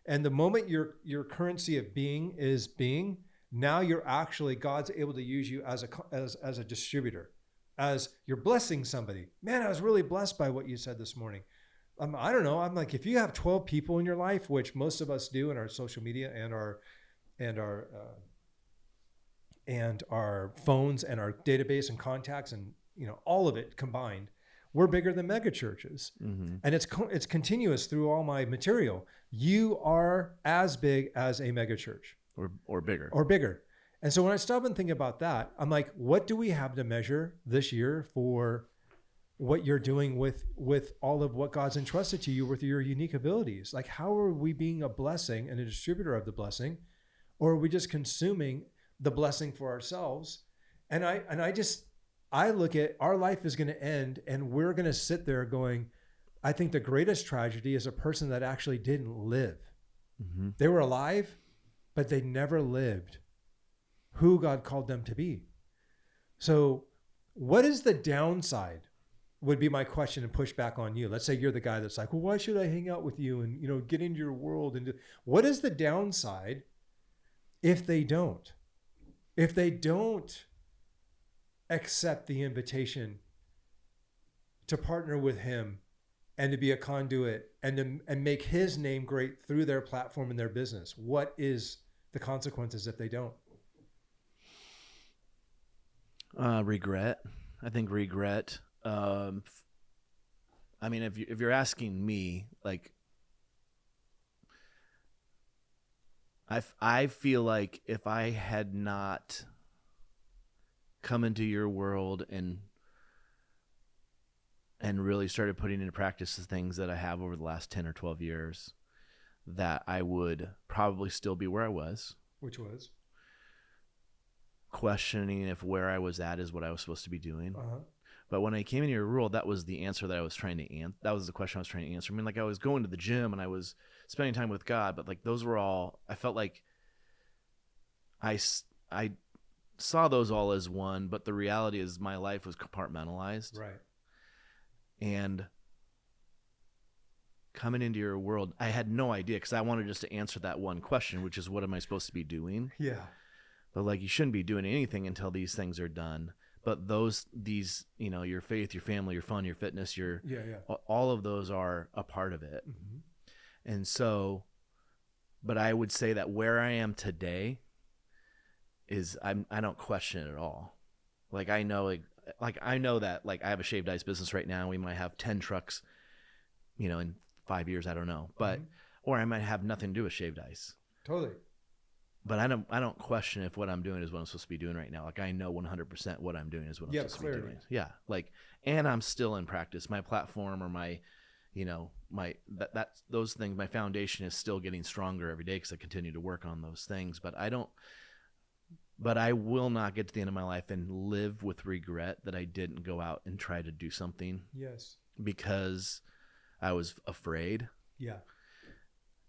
And the moment your currency of being is being, now you're actually, God's able to use you as a distributor, as you're blessing somebody. Man, I was really blessed by what you said this morning. I don't know. I'm like, if you have 12 people in your life, which most of us do in our social media and our phones and our database and contacts and, you know, all of it combined, we're bigger than mega churches. And it's continuous through all my material. You are as big as a mega church or bigger. And so when I stop and think about that, I'm like, what do we have to measure this year for what you're doing with all of what God's entrusted to you with your unique abilities? Like, how are we being a blessing and a distributor of the blessing? Or are we just consuming the blessing for ourselves? And I look at, our life is going to end and we're going to sit there going, I think the greatest tragedy is a person that actually didn't live. They were alive, but they never lived who God called them to be. So what is the downside, would be my question and push back on you. Let's say you're the guy that's like, well, why should I hang out with you and, you know, get into your world? And what is the downside if they don't accept the invitation to partner with him and to be a conduit and make his name great through their platform and their business? What is the consequences if they don't? Regret. I think regret. I mean, if you're asking me, like, I feel like if I had not come into your world and really started putting into practice the things that I have over the last 10 or 12 years, that I would probably still be where I was. Which was? Questioning if where I was at is what I was supposed to be doing. But when I came into your world, that was the answer that I was trying to answer. That was the question I was trying to answer. I mean, like, I was going to the gym and I was spending time with God, but like those were all, I felt like I saw those all as one, but the reality is my life was compartmentalized. Right. And coming into your world, I had no idea, because I wanted just to answer that one question, which is, what am I supposed to be doing? Yeah. But like, you shouldn't be doing anything until these things are done. But these, you know, your faith, your family, your fun, your fitness, all of those are a part of it. And so, but I would say that where I am today is I don't question it at all. Like, I know, I know that, like, I have a shaved ice business right now. We might have 10 trucks, you know, in 5 years, I don't know, but, or I might have nothing to do with shaved ice. Totally. But I don't question if what I'm doing is what I'm supposed to be doing right now. Like, I know 100% what I'm doing is what I'm supposed to be doing. Yeah. Like, and I'm still in practice. My platform or my, you know, those things, my foundation is still getting stronger every day because I continue to work on those things. But I will not get to the end of my life and live with regret that I didn't go out and try to do something. Yes. Because I was afraid. Yeah.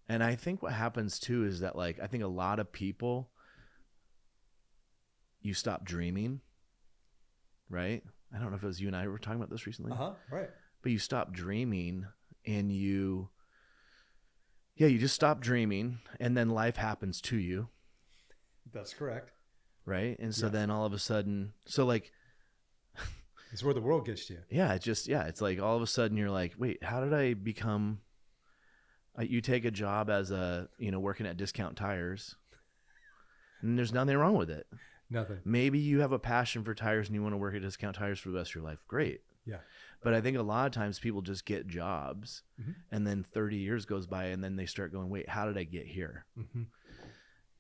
And I think what happens too is that, like, I think a lot of people, you stop dreaming, right? I don't know if it was you and I were talking about this recently. Right. But you stop dreaming and you just stop dreaming, and then life happens to you. That's correct. Right? And so then all of a sudden, so like, it's where the world gets you. Yeah. It's like all of a sudden you're like, wait, how did I become... You take a job as working at Discount Tires, and there's nothing wrong with it. Nothing. Maybe you have a passion for tires and you want to work at Discount Tires for the rest of your life. Great. Yeah. But I think a lot of times people just get jobs, and then 30 years goes by, and then they start going, wait, how did I get here?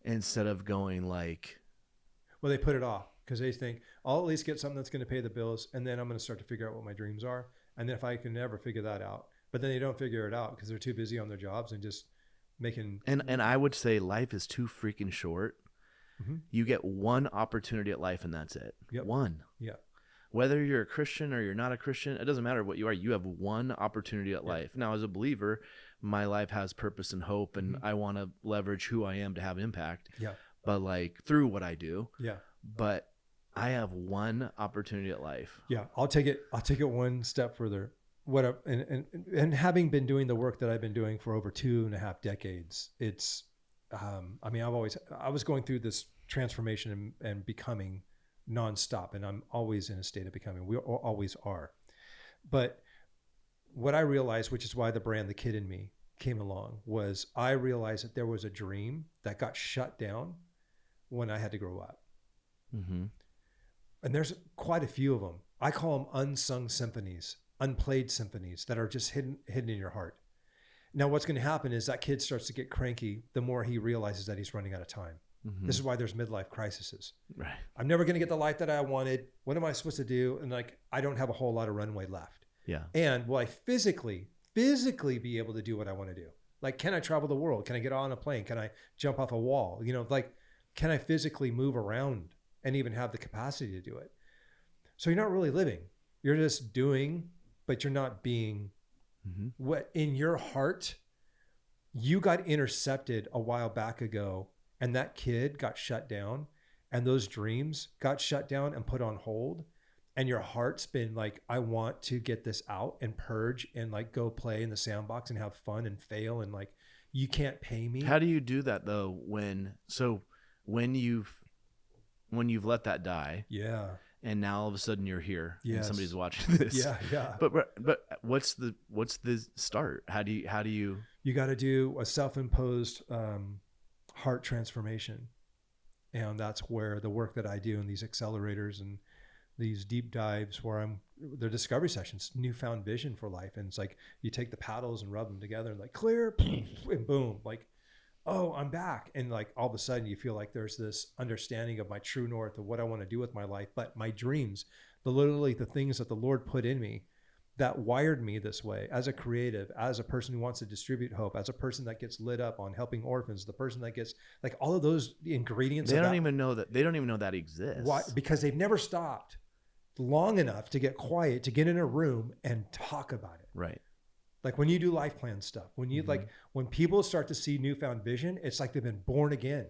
Instead of going like... Well, they put it off. because they think I'll at least get something that's going to pay the bills, and then I'm going to start to figure out what my dreams are. And then if I can never figure that out, but then they don't figure it out because they're too busy on their jobs and just making. And I would say life is too freaking short. Mm-hmm. You get one opportunity at life, and that's it. Yep. One. Yeah. Whether you're a Christian or you're not a Christian, it doesn't matter what you are. You have one opportunity at life. Now, as a believer, my life has purpose and hope, and I want to leverage who I am to have impact. Yeah. But like through what I do. Yeah. But I have one opportunity at life. Yeah. I'll take it one step further. And having been doing the work that I've been doing for over 2.5 decades, it's, I mean, I was going through this transformation and becoming nonstop, and I'm always in a state of becoming. We always are. But what I realized, which is why the brand The Kid in Me came along, was I realized that there was a dream that got shut down when I had to grow up. Mm-hmm. And there's quite a few of them. I call them unsung symphonies, unplayed symphonies that are just hidden in your heart. Now, what's going to happen is that kid starts to get cranky the more he realizes that he's running out of time. Mm-hmm. This is why there's midlife crises. Right. I'm never going to get the life that I wanted. What am I supposed to do? And like, I don't have a whole lot of runway left. Yeah. And will I physically be able to do what I want to do? Like, can I travel the world? Can I get on a plane? Can I jump off a wall? You know, like, can I physically move around and even have the capacity to do it? So you're not really living. You're just doing, but you're not being. Mm-hmm. What in your heart, you got intercepted a while back ago, and that kid got shut down, and those dreams got shut down and put on hold. And your heart's been like, I want to get this out and purge and like go play in the sandbox and have fun and fail. And like, you can't pay me. How do you do that though? When you've let that die. Yeah. And now all of a sudden you're here and somebody's watching this. Yeah. Yeah. But what's the start? How do you got to do a self-imposed heart transformation. And that's where the work that I do in these accelerators and these deep dives where they're discovery sessions, newfound vision for life. And it's like, you take the paddles and rub them together and like clear and boom, like, oh, I'm back. And like, all of a sudden you feel like there's this understanding of my true north of what I want to do with my life. But my dreams, literally the things that the Lord put in me that wired me this way as a creative, as a person who wants to distribute hope, as a person that gets lit up on helping orphans, the person that gets like all of those ingredients. They don't even know that exists. Why? Because they've never stopped long enough to get quiet, to get in a room and talk about it. Right. Like when you do life plan stuff, when you like, when people start to see newfound vision, it's like they've been born again.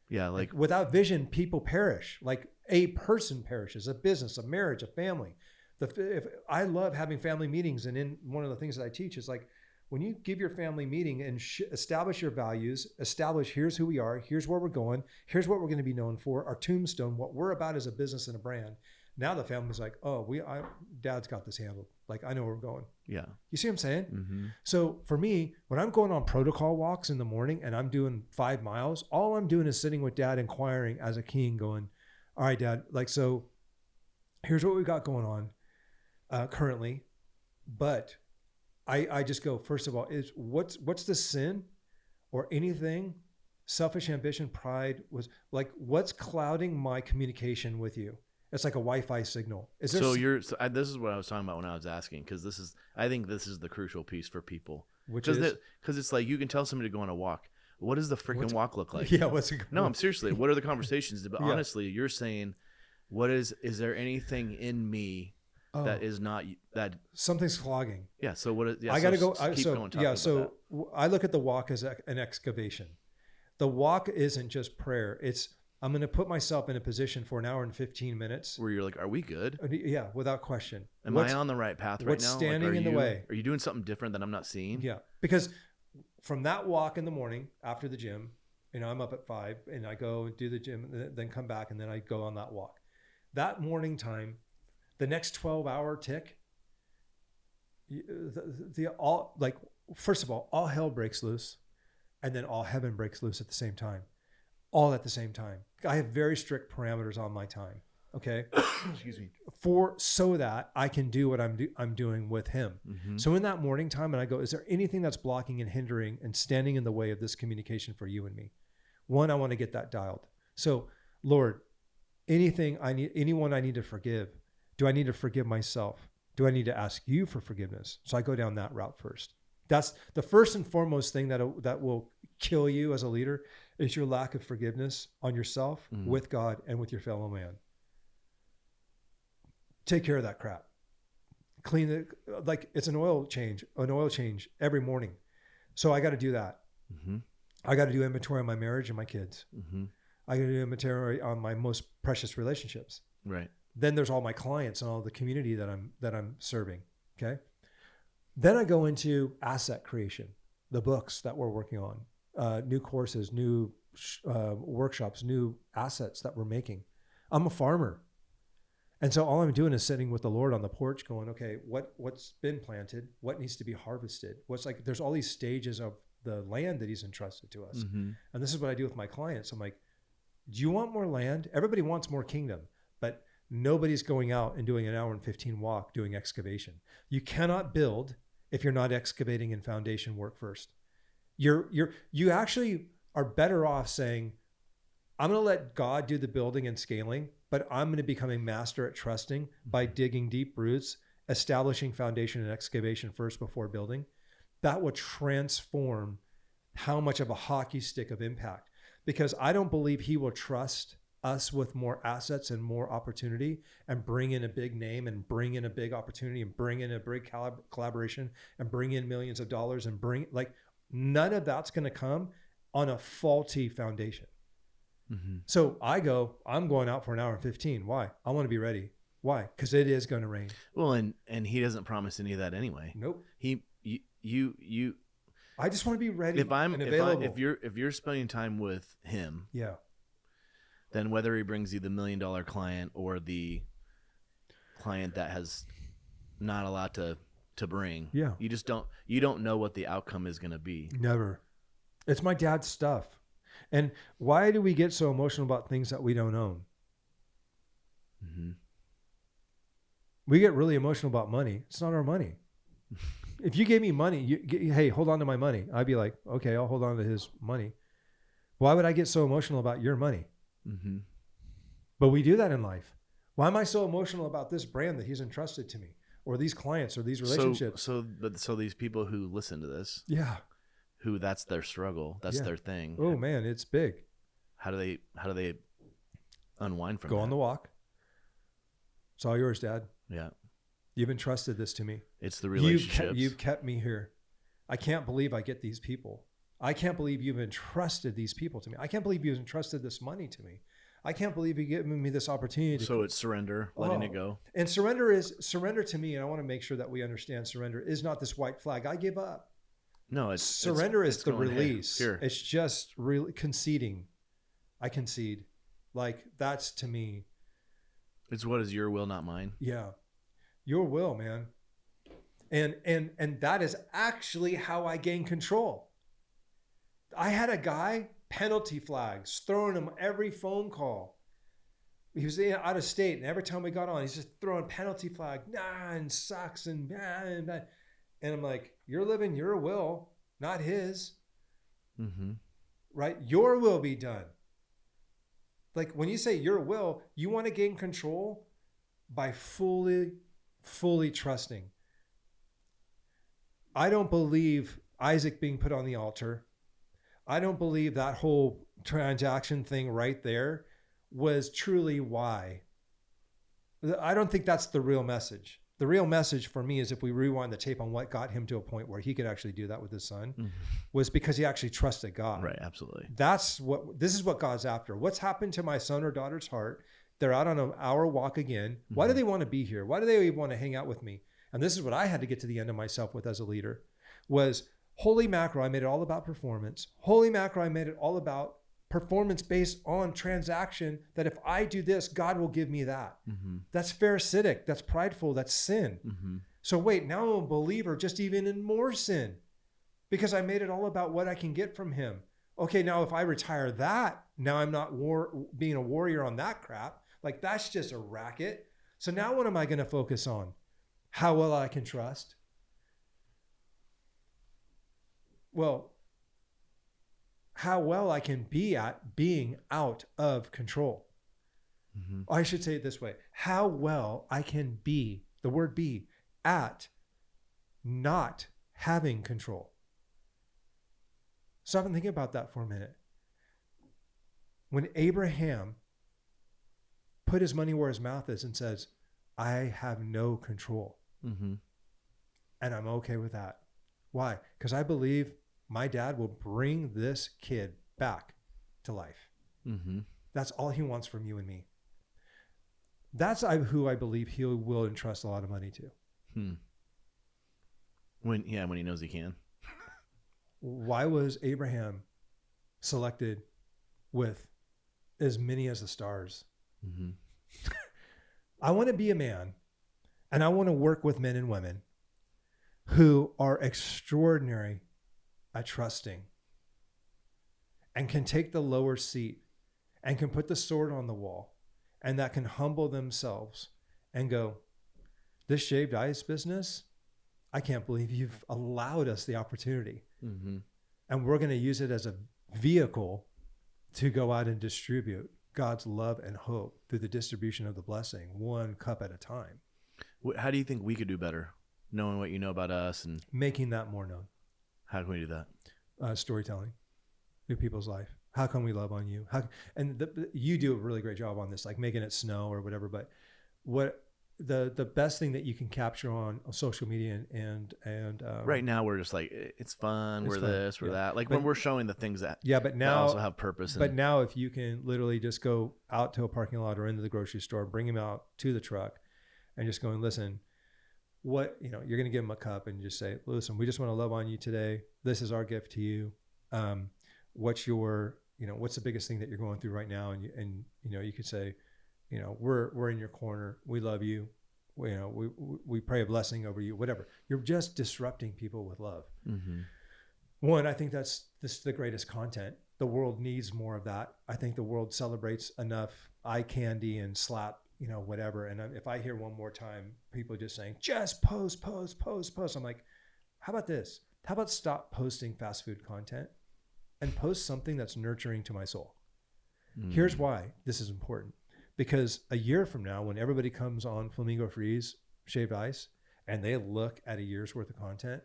Yeah. Like without vision, people perish. Like a person perishes, a business, a marriage, a family. If I love having family meetings, and in one of the things that I teach is like, when you give your family meeting and establish your values, establish here's who we are, here's where we're going, here's what we're going to be known for, our tombstone, what we're about as a business and a brand. Now the family's like, oh, Dad's got this handled. Like, I know where we're going. Yeah. You see what I'm saying? Mm-hmm. So for me, when I'm going on protocol walks in the morning and I'm doing 5 miles, all I'm doing is sitting with Dad, inquiring as a king, going, all right, Dad, like, so here's what we got going on currently. But I just go, first of all, is what's the sin or anything, selfish ambition, pride, was like, what's clouding my communication with you? It's like a Wi-Fi signal. This is what I was talking about when I was asking, because I think this is the crucial piece for people. Because it's like, you can tell somebody to go on a walk. What does the freaking walk look like? Yeah, what's it? No, I'm seriously. What are the conversations? But honestly, you're saying, is there anything in me that is not that something's clogging? Yeah. So what? I got to go. Keep going. Yeah. So I look at the walk as an excavation. The walk isn't just prayer. It's, I'm going to put myself in a position for an hour and 15 minutes where you're like, are we good? Yeah, without question. Am I on the right path right now? What's standing in the way? Are you doing something different that I'm not seeing? Yeah, because from that walk in the morning after the gym, I'm up at 5 and I go and do the gym, and then come back, and then I go on that walk. That morning time, the next 12-hour tick, first of all hell breaks loose, and then all heaven breaks loose at the same time. All at the same time. I have very strict parameters on my time. Okay. Excuse me. So that I can do what I'm doing with him. Mm-hmm. So in that morning time, and I go, is there anything that's blocking and hindering and standing in the way of this communication for you and me? One, I want to get that dialed. So Lord, anyone I need to forgive? Do I need to forgive myself? Do I need to ask you for forgiveness? So I go down that route first. That's the first and foremost thing that will kill you as a leader is your lack of forgiveness on yourself, with God, and with your fellow man. Take care of that crap. Clean it like it's an oil change every morning. So I got to do that. I got to do inventory on my marriage and my kids. I got to do inventory on my most precious relationships. Right. Then there's all my clients and all the community that I'm serving. Okay. Then I go into asset creation, the books that we're working on, new courses, new workshops, new assets that we're making. I'm a farmer. And so all I'm doing is sitting with the Lord on the porch going, okay, what's been planted? What needs to be harvested? There's all these stages of the land that he's entrusted to us. And this is what I do with my clients. I'm like, do you want more land? Everybody wants more kingdom, but nobody's going out and doing an hour and 15 walk doing excavation. You cannot build if you're not excavating and foundation work first. You actually are better off saying, I'm going to let God do the building and scaling, but I'm going to become a master at trusting by digging deep roots, establishing foundation and excavation first before building. That will transform how much of a hockey stick of impact, because I don't believe he will trust us with more assets and more opportunity and bring in a big name and bring in a big opportunity and bring in a big collaboration and bring in millions of dollars and none of that's going to come on a faulty foundation. So I'm going out for an hour and 15. Why? I want to be ready. Why? Because it is going to rain. Well, and he doesn't promise any of that anyway. Nope. You I just want to be ready and available. If you're spending time with him, yeah, then whether he brings you the $1 million client or the client that has not a lot to bring, yeah, you don't know what the outcome is going to be. Never. It's my dad's stuff. And why do we get so emotional about things that we don't own? We get really emotional about money. It's not our money. If you gave me money, hey, hold on to my money. I'd be like, okay, I'll hold on to his money. Why would I get so emotional about your money? But we do that in life. Why am I so emotional about this brand that he's entrusted to me, or these clients, or these relationships? So these people who listen to this, yeah, who that's their struggle, that's their thing. Oh man, it's big. How do they unwind from Go that? on the walk. It's all yours, Dad. Yeah. You've entrusted this to me. It's the relationships. You've kept me here. I can't believe I get these people. I can't believe you've entrusted these people to me. I can't believe you've entrusted this money to me. I can't believe you've given me this opportunity. So it's surrender, letting it go. And surrender to me, and I want to make sure that we understand surrender is not this white flag. I give up. No, surrender is the release. Here. It's just really conceding. I concede. Like, that's to me. It's what is your will, not mine. Yeah. Your will, man. And that is actually how I gain control. I had a guy, penalty flags, throwing him every phone call. He was out of state, and every time we got on, he's just throwing penalty flag, and sucks, and I'm like, you're living your will, not his. Right? Your will be done. Like, when you say your will, you want to gain control by fully trusting. I don't believe Isaac being put on the altar. I don't believe that whole transaction thing right there was truly why. I don't think that's the real message. The real message for me is, if we rewind the tape on what got him to a point where he could actually do that with his son, was because he actually trusted God. Right, absolutely. This is what God's after. What's happened to my son or daughter's heart? They're out on an hour walk again. Why do they want to be here? Why do they even want to hang out with me? And this is what I had to get to the end of myself with as a leader, was holy mackerel, I made it all about performance. Holy mackerel, I made it all about performance based on transaction, that if I do this, God will give me that. That's pharisaic. That's prideful. That's sin. So wait, now I'm a believer just even in more sin, because I made it all about what I can get from him. Okay, now if I retire that, now I'm not being a warrior on that crap. Like, that's just a racket. So now what am I going to focus on? How well I can trust? Well, how well I can be at being out of control. I should say it this way, how well I can be, the word be, at not having control. Stop and think about that for a minute. When Abraham put his money where his mouth is and says, I have no control. And I'm okay with that. Why? Because I believe my dad will bring this kid back to life. That's all he wants from you and me. That's who I believe he will entrust a lot of money to. When he knows he can. Why was Abraham selected with as many as the stars? I want to be a man, and I want to work with men and women who are extraordinary at trusting and can take the lower seat and can put the sword on the wall, and that can humble themselves and go, this shaved ice business, I can't believe you've allowed us the opportunity. And we're going to use it as a vehicle to go out and distribute God's love and hope through the distribution of the blessing, one cup at a time. How do you think we could do better, knowing what you know about us and making that more known? How can we do that? Storytelling through people's life. How can we love on you? You do a really great job on this, like making it snow or whatever. But what the best thing that you can capture on social media and right now we're just like, it's fun. We're fun. This, we're that. Like when we're showing the things that but now that also have purpose. But now if you can literally just go out to a parking lot or into the grocery store, bring him out to the truck, and just go and listen. You're going to give him a cup and just say, listen, we just want to love on you today. This is our gift to you. What's the biggest thing that you're going through right now? And you could say, we're in your corner. We love you. We pray a blessing over you, whatever. You're just disrupting people with love. One, I think this is the greatest content. The world needs more of that. I think the world celebrates enough eye candy and slap, whatever. And if I hear one more time, people just saying, just post. I'm like, how about this? How about stop posting fast food content and post something that's nurturing to my soul? Here's why this is important. Because a year from now, when everybody comes on Flamingo Freeze, Shaved Ice, and they look at a year's worth of content,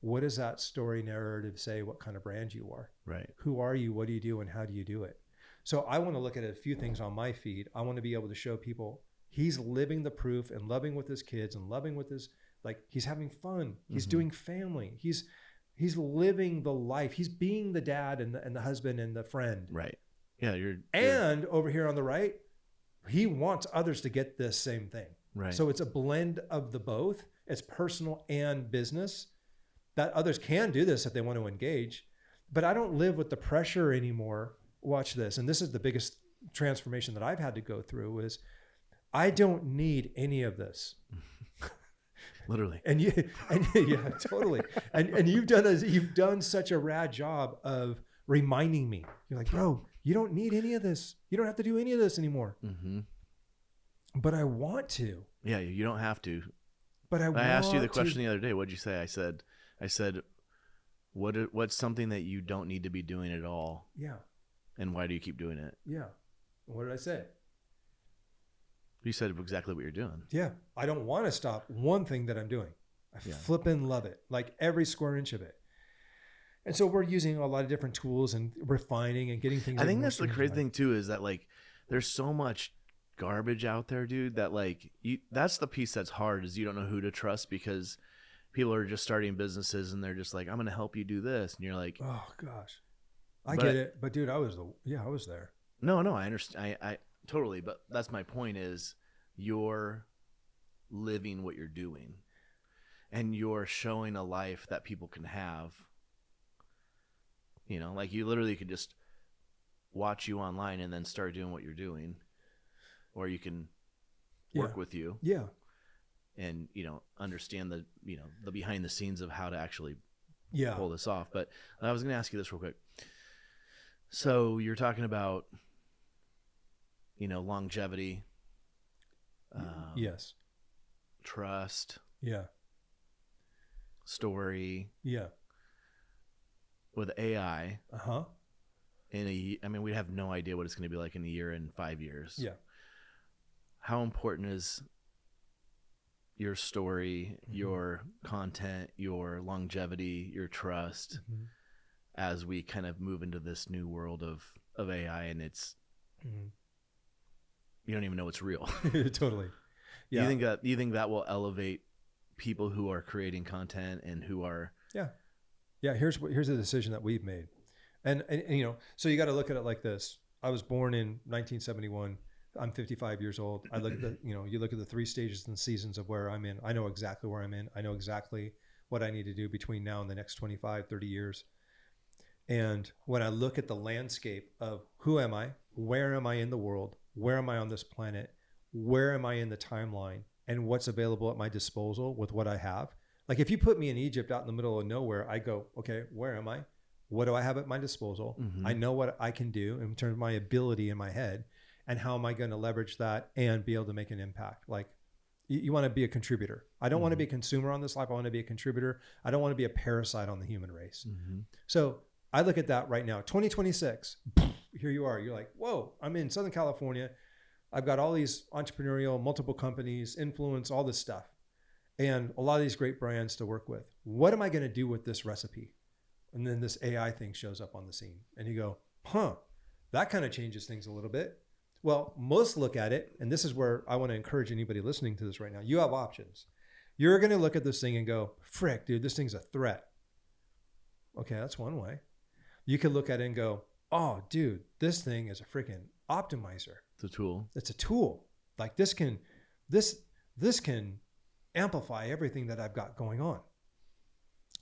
what does that story narrative say? What kind of brand you are? Right. Who are you? What do you do? And how do you do it? So I want to look at a few things on my feed. I want to be able to show people he's living the proof and loving with his kids and loving with his, like he's having fun. He's doing family. He's living the life. He's being the dad and the husband and the friend. Right. Yeah. And over here on the right, he wants others to get this same thing. Right. So it's a blend of the both. It's personal and business. That others can do this if they want to engage. But I don't live with the pressure anymore. Watch this. And this is the biggest transformation that I've had to go through is I don't need any of this. Literally. Yeah, totally. And you've done such a rad job of reminding me. You're like, bro, you don't need any of this. You don't have to do any of this anymore. But I want to. Yeah, you don't have to. But I asked you the question the other day. What'd you say? I said, what's something that you don't need to be doing at all? Yeah. And why do you keep doing it? Yeah. What did I say? You said exactly what you're doing. Yeah. I don't want to stop one thing that I'm doing. I flippin' love it. Like every square inch of it. And so we're using a lot of different tools and refining and getting things. I think that's the crazy thing too, is that like, there's so much garbage out there, dude, that like, that's the piece that's hard is you don't know who to trust because people are just starting businesses and they're just like, I'm going to help you do this. And you're like, oh gosh, I get it. But dude, I was there. No, I understand. I totally. But that's my point is you're living what you're doing and you're showing a life that people can have. Like you literally could just watch you online and then start doing what you're doing, or you can work with you. Yeah. And, understand the behind the scenes of how to actually pull this off. But I was going to ask you this real quick. So you're talking about, longevity. Yes. Trust. Yeah. Story. Yeah. With AI. Uh-huh. We have no idea what it's going to be like in a year and 5 years. Yeah. how important is your story, your content, your longevity, your trust as we kind of move into this new world of AI, and it's you don't even know it's real. Totally. Yeah. You think that will elevate people who are creating content and who are here's the decision that we've made. And you know, so you got to look at it like this. I was born in 1971. I'm 55 years old. I look at the, you know, you look at the 3 stages and seasons of where I'm in. I know exactly where I'm in. I know exactly what I need to do between now and the next 25, 30 years. And when I look at the landscape of who am I, where am I in the world, where am I on this planet, where am I in the timeline, and what's available at my disposal with what I have. Like if you put me in Egypt out in the middle of nowhere, I go, okay, where am I? What do I have at my disposal? I know what I can do in terms of my ability in my head, and how am I going to leverage that and be able to make an impact? Like you want to be a contributor. I don't want to be a consumer on this life. I want to be a contributor. I don't want to be a parasite on the human race. So I look at that right now, 2026, here you are. You're like, whoa, I'm in Southern California. I've got all these entrepreneurial, multiple companies, influence, all this stuff, and a lot of these great brands to work with. What am I going to do with this recipe? And then this AI thing shows up on the scene and you go, that kind of changes things a little bit. Well, most look at it, and this is where I want to encourage anybody listening to this right now. You have options. You're going to look at this thing and go, frick, dude, this thing's a threat. Okay, that's one way. You could look at it and go, oh, dude, this thing is a freaking optimizer. It's a tool. It's a tool. Like this can amplify everything that I've got going on.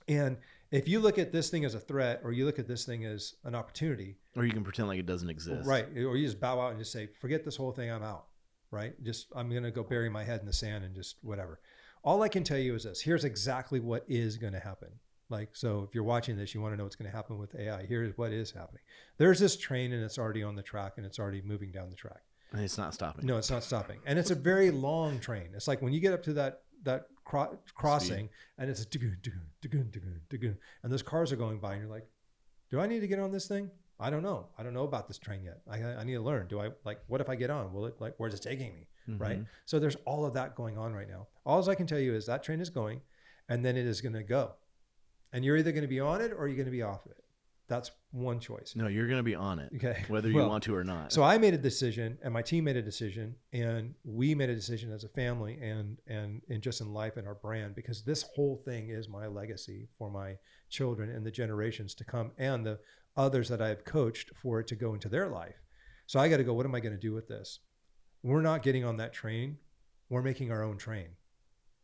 And if you look at this thing as a threat, or you look at this thing as an opportunity, or you can pretend like it doesn't exist, right? Or you just bow out and just say, forget this whole thing, I'm out, right? I'm going to go bury my head in the sand and just whatever. All I can tell you is this: here's exactly what is going to happen. Like, so if you're watching this, you want to know what's going to happen with AI. Here's what is happening. There's this train and it's already on the track and it's already moving down the track. And it's not stopping. No, it's not stopping. And it's a very long train. It's like when you get up to that crossing, and it's and those cars are going by and you're like, do I need to get on this thing? I don't know. I don't know about this train yet. I need to learn. What if I get on? Will it, like, where's it taking me? Right? So there's all of that going on right now. All I can tell you is that train is going, and then it is going to go. And you're either going to be on it or you're going to be off of it. That's one choice. No, you're going to be on it. Okay. Whether you want to or not. So I made a decision, and my team made a decision, and we made a decision as a family and just in life and our brand, because this whole thing is my legacy for my children and the generations to come and the others that I've coached for it to go into their life. So I got to go, what am I going to do with this? We're not getting on that train. We're making our own train,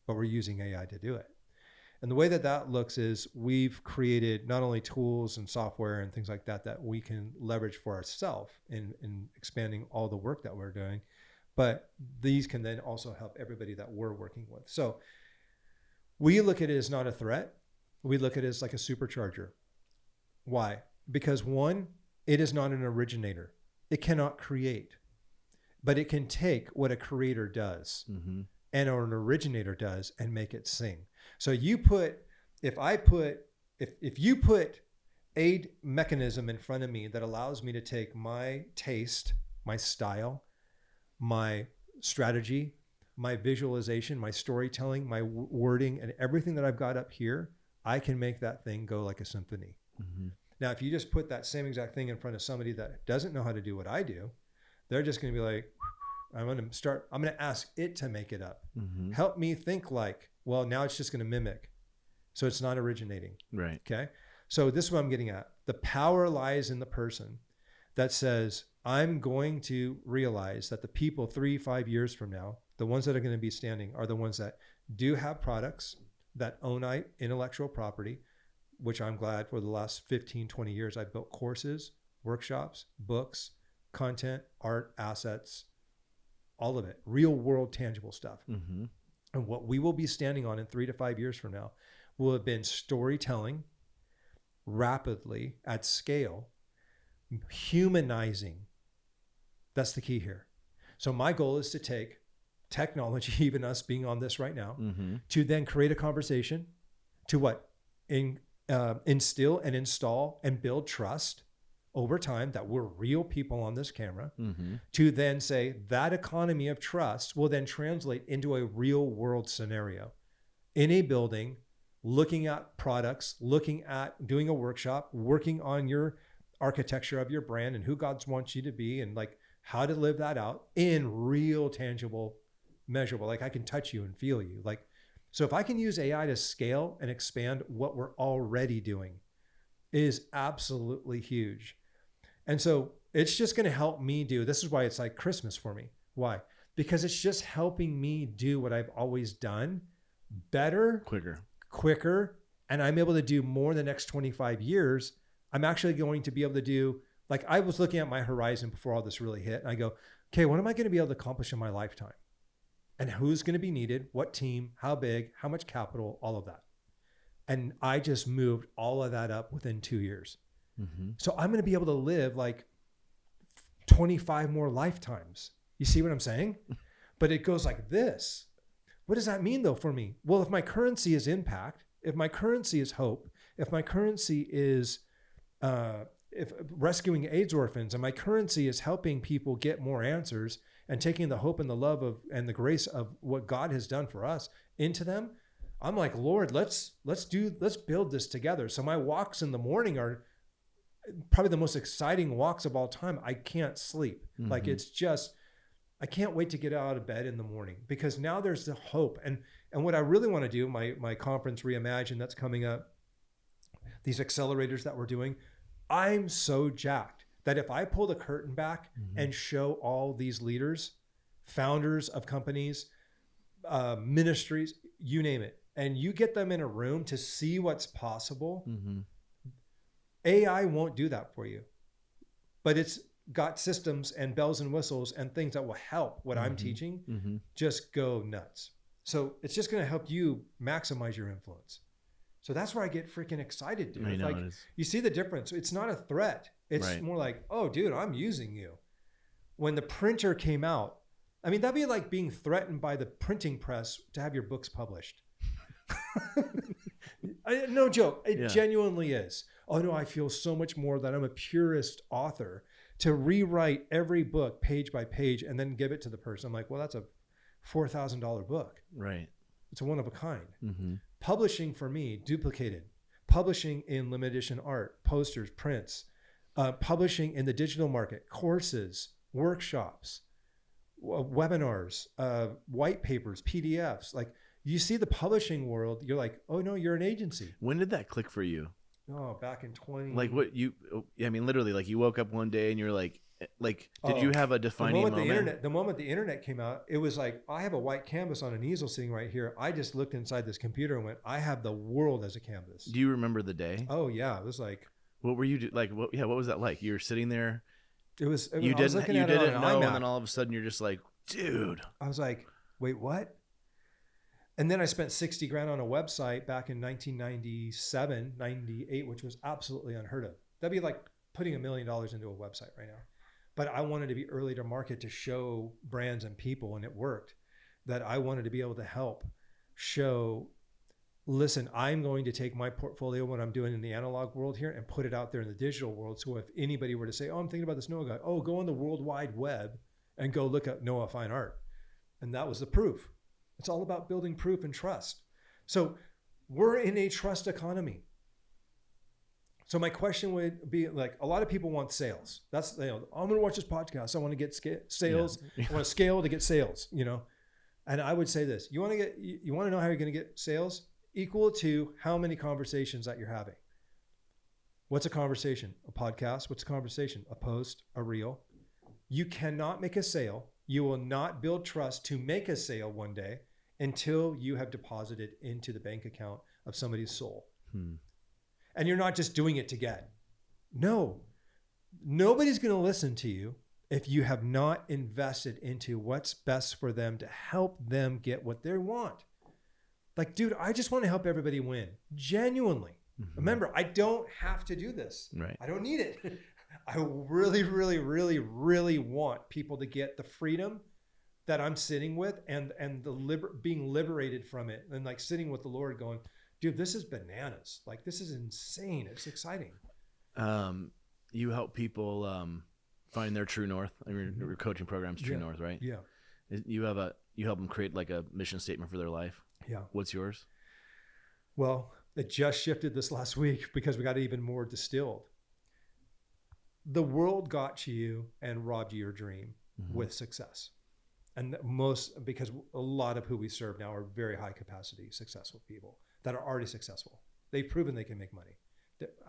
but we're using AI to do it. And the way that looks is we've created not only tools and software and things like that we can leverage for ourselves in expanding all the work that we're doing, but these can then also help everybody that we're working with. So we look at it as not a threat. We look at it as like a supercharger. Why? Because one, it is not an originator. It cannot create, but it can take what a creator does and or an originator does and make it sing. So if you put a mechanism in front of me that allows me to take my taste, my style, my strategy, my visualization, my storytelling, my wording, and everything that I've got up here, I can make that thing go like a symphony. Now, if you just put that same exact thing in front of somebody that doesn't know how to do what I do, they're just going to be like, I'm going to ask it to make it up. Help me think like, well, now it's just going to mimic. So it's not originating. Right. Okay. So this is what I'm getting at. The power lies in the person that says, I'm going to realize that the people 3-5 years from now, the ones that are going to be standing are the ones that do have products that own intellectual property, which I'm glad for the last 15, 20 years, I've built courses, workshops, books, content, art, assets, all of it, real world, tangible stuff. And what we will be standing on in 3 to 5 years from now will have been storytelling rapidly at scale, humanizing. That's the key here. So my goal is to take technology, even us being on this right now, to then create a conversation to what? Instill and install and build trust over time that we're real people on this camera, Mm-hmm. to then say that economy of trust will then translate into a real world scenario in a building, looking at products, looking at doing a workshop, working on your architecture of your brand and who God wants you to be and like how to live that out in real, tangible, measurable. Like I can touch you and feel you. Like, so if I can use AI to scale and expand what we're already doing, is absolutely huge. And so it's just going to help me do, this is why it's like Christmas for me. Why? Because it's just helping me do what I've always done better, quicker, and I'm able to do more in the next 25 years. I'm actually going to be able to do, like I was looking at my horizon before all this really hit, and I go, okay, what am I going to be able to accomplish in my lifetime? And who's going to be needed? What team? How big? How much capital? All of that. And I just moved all of that up within 2 years. Mm-hmm. So I'm going to be able to live like 25 more lifetimes. You see what I'm saying? But it goes like this. What does that mean though for me? Well, if my currency is impact, if my currency is hope, if my currency is if rescuing AIDS orphans, and my currency is helping people get more answers and taking the hope and the love of and the grace of what God has done for us into them, I'm like, Lord, let's build this together. So my walks in the morning are probably the most exciting walks of all time. I can't sleep. Mm-hmm. Like it's just, I can't wait to get out of bed in the morning because now there's the hope. And what I really want to do, my conference Reimagine that's coming up, these accelerators that we're doing, I'm so jacked that if I pull the curtain back mm-hmm. and show all these leaders, founders of companies, ministries, you name it, and you get them in a room to see what's possible, mm-hmm. AI won't do that for you, but it's got systems and bells and whistles and things that will help what mm-hmm. I'm teaching mm-hmm. just go nuts. So it's just going to help you maximize your influence. So that's where I get freaking excited, dude. Like you see the difference. It's not a threat. It's right. more like, oh, dude, I'm using you. When the printer came out, I mean, that'd be like being threatened by the printing press to have your books published. No joke. It genuinely is. Oh no, I feel so much more that I'm a purist author to rewrite every book page by page and then give it to the person. I'm like, well, that's a $4,000 book. Right. It's a one of a kind. Mm-hmm. Publishing for me, duplicated. Publishing in limited edition art, posters, prints, publishing in the digital market, courses, workshops, webinars, white papers, PDFs. Like you see the publishing world, you're like, oh no, you're an agency. When did that click for you? Oh, back in 20. Like what you, I mean, literally like you woke up one day and you're like, did you have a defining moment? The moment the internet came out, it was like, I have a white canvas on an easel sitting right here. I just looked inside this computer and went, I have the world as a canvas. Do you remember the day? Oh yeah. It was like, what were you like? What was that like? You were sitting there. You didn't know. And then all of a sudden you're just like, dude, I was like, wait, what? And then I spent 60 grand on a website back in 1997, 98, which was absolutely unheard of. That'd be like putting $1 million into a website right now. But I wanted to be early to market to show brands and people, and it worked. That I wanted to be able to help show, listen, I'm going to take my portfolio, what I'm doing in the analog world here, and put it out there in the digital world. So if anybody were to say, oh, I'm thinking about this Noah guy, oh, go on the World Wide Web and go look at Noah Fine Art. And that was the proof. It's all about building proof and trust. So we're in a trust economy. So my question would be like, a lot of people want sales. That's, I'm going to watch this podcast. I want to get sales. Yeah. I want to scale to get sales, And I would say this, you want to know how you're going to get sales? Equal to how many conversations that you're having. What's a conversation? A podcast. What's a conversation? A post, a reel. You cannot make a sale. You will not build trust to make a sale one day until you have deposited into the bank account of somebody's soul. And you're not just doing it to get. No, nobody's going to listen to you if you have not invested into what's best for them to help them get what they want. Like, dude, I just want to help everybody win. Genuinely. Mm-hmm. Remember, I don't have to do this. Right. I don't need it. I really, really, really, really want people to get the freedom that I'm sitting with and the being liberated from it, and like sitting with the Lord going, dude, this is bananas. Like, this is insane. It's exciting. you help people find their true north. I mean, your coaching program's True North, right? Yeah. You help them create like a mission statement for their life. Yeah. What's yours? Well, it just shifted this last week because we got even more distilled. The world got to you and robbed you your dream with success. And because a lot of who we serve now are very high capacity, successful people that are already successful. They've proven they can make money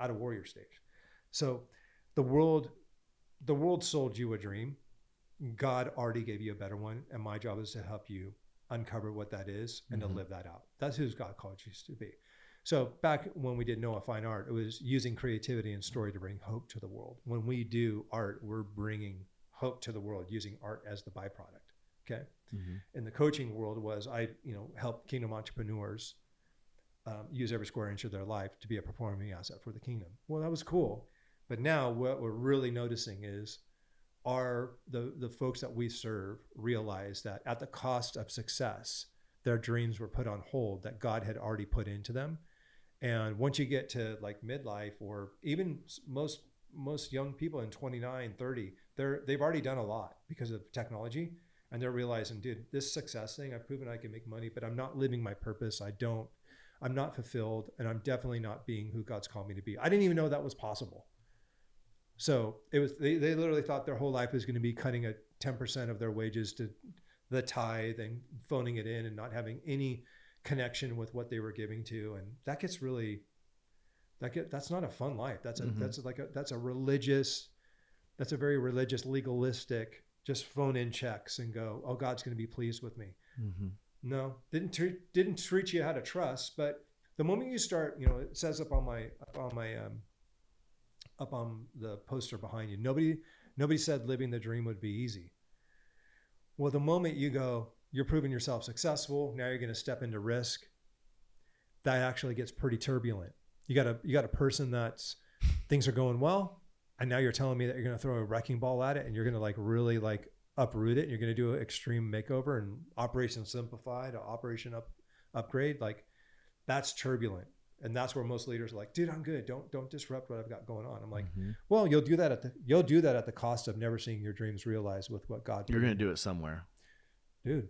at a warrior stage. So the world sold you a dream. God already gave you a better one. And my job is to help you uncover what that is and to live that out. That's who God called you to be. So back when we did Noah Fine Art, it was using creativity and story to bring hope to the world. When we do art, we're bringing hope to the world using art as the byproduct. Okay. In the coaching world was I help kingdom entrepreneurs use every square inch of their life to be a performing asset for the kingdom. Well, that was cool. But now what we're really noticing is the folks that we serve realize that at the cost of success, their dreams were put on hold that God had already put into them. And once you get to like midlife, or even most young people in 29, 30, they've already done a lot because of technology. And they're realizing, dude, this success thing, I've proven I can make money, but I'm not living my purpose. I'm not fulfilled, and I'm definitely not being who God's called me to be. I didn't even know that was possible. So they literally thought their whole life was going to be cutting a 10% of their wages to the tithe and phoning it in and not having any connection with what they were giving to. And that gets that's not a fun life. That's a very religious, legalistic, just phone in checks and go, oh, God's going to be pleased with me. No, didn't treat you how to trust. But the moment you start, it says up on the poster behind you, nobody said living the dream would be easy. Well, the moment you go, you're proving yourself successful. Now you're going to step into risk. That actually gets pretty turbulent. You got a person that's things are going well, and now you're telling me that you're going to throw a wrecking ball at it, and you're going to really uproot it. And you're going to do an extreme makeover and Operation Simplify to Operation Upgrade. Like that's turbulent. And that's where most leaders are like, dude, I'm good. Don't disrupt what I've got going on. I'm like, well, you'll do that at the cost of never seeing your dreams realized with what God. You're going to do it somewhere, dude.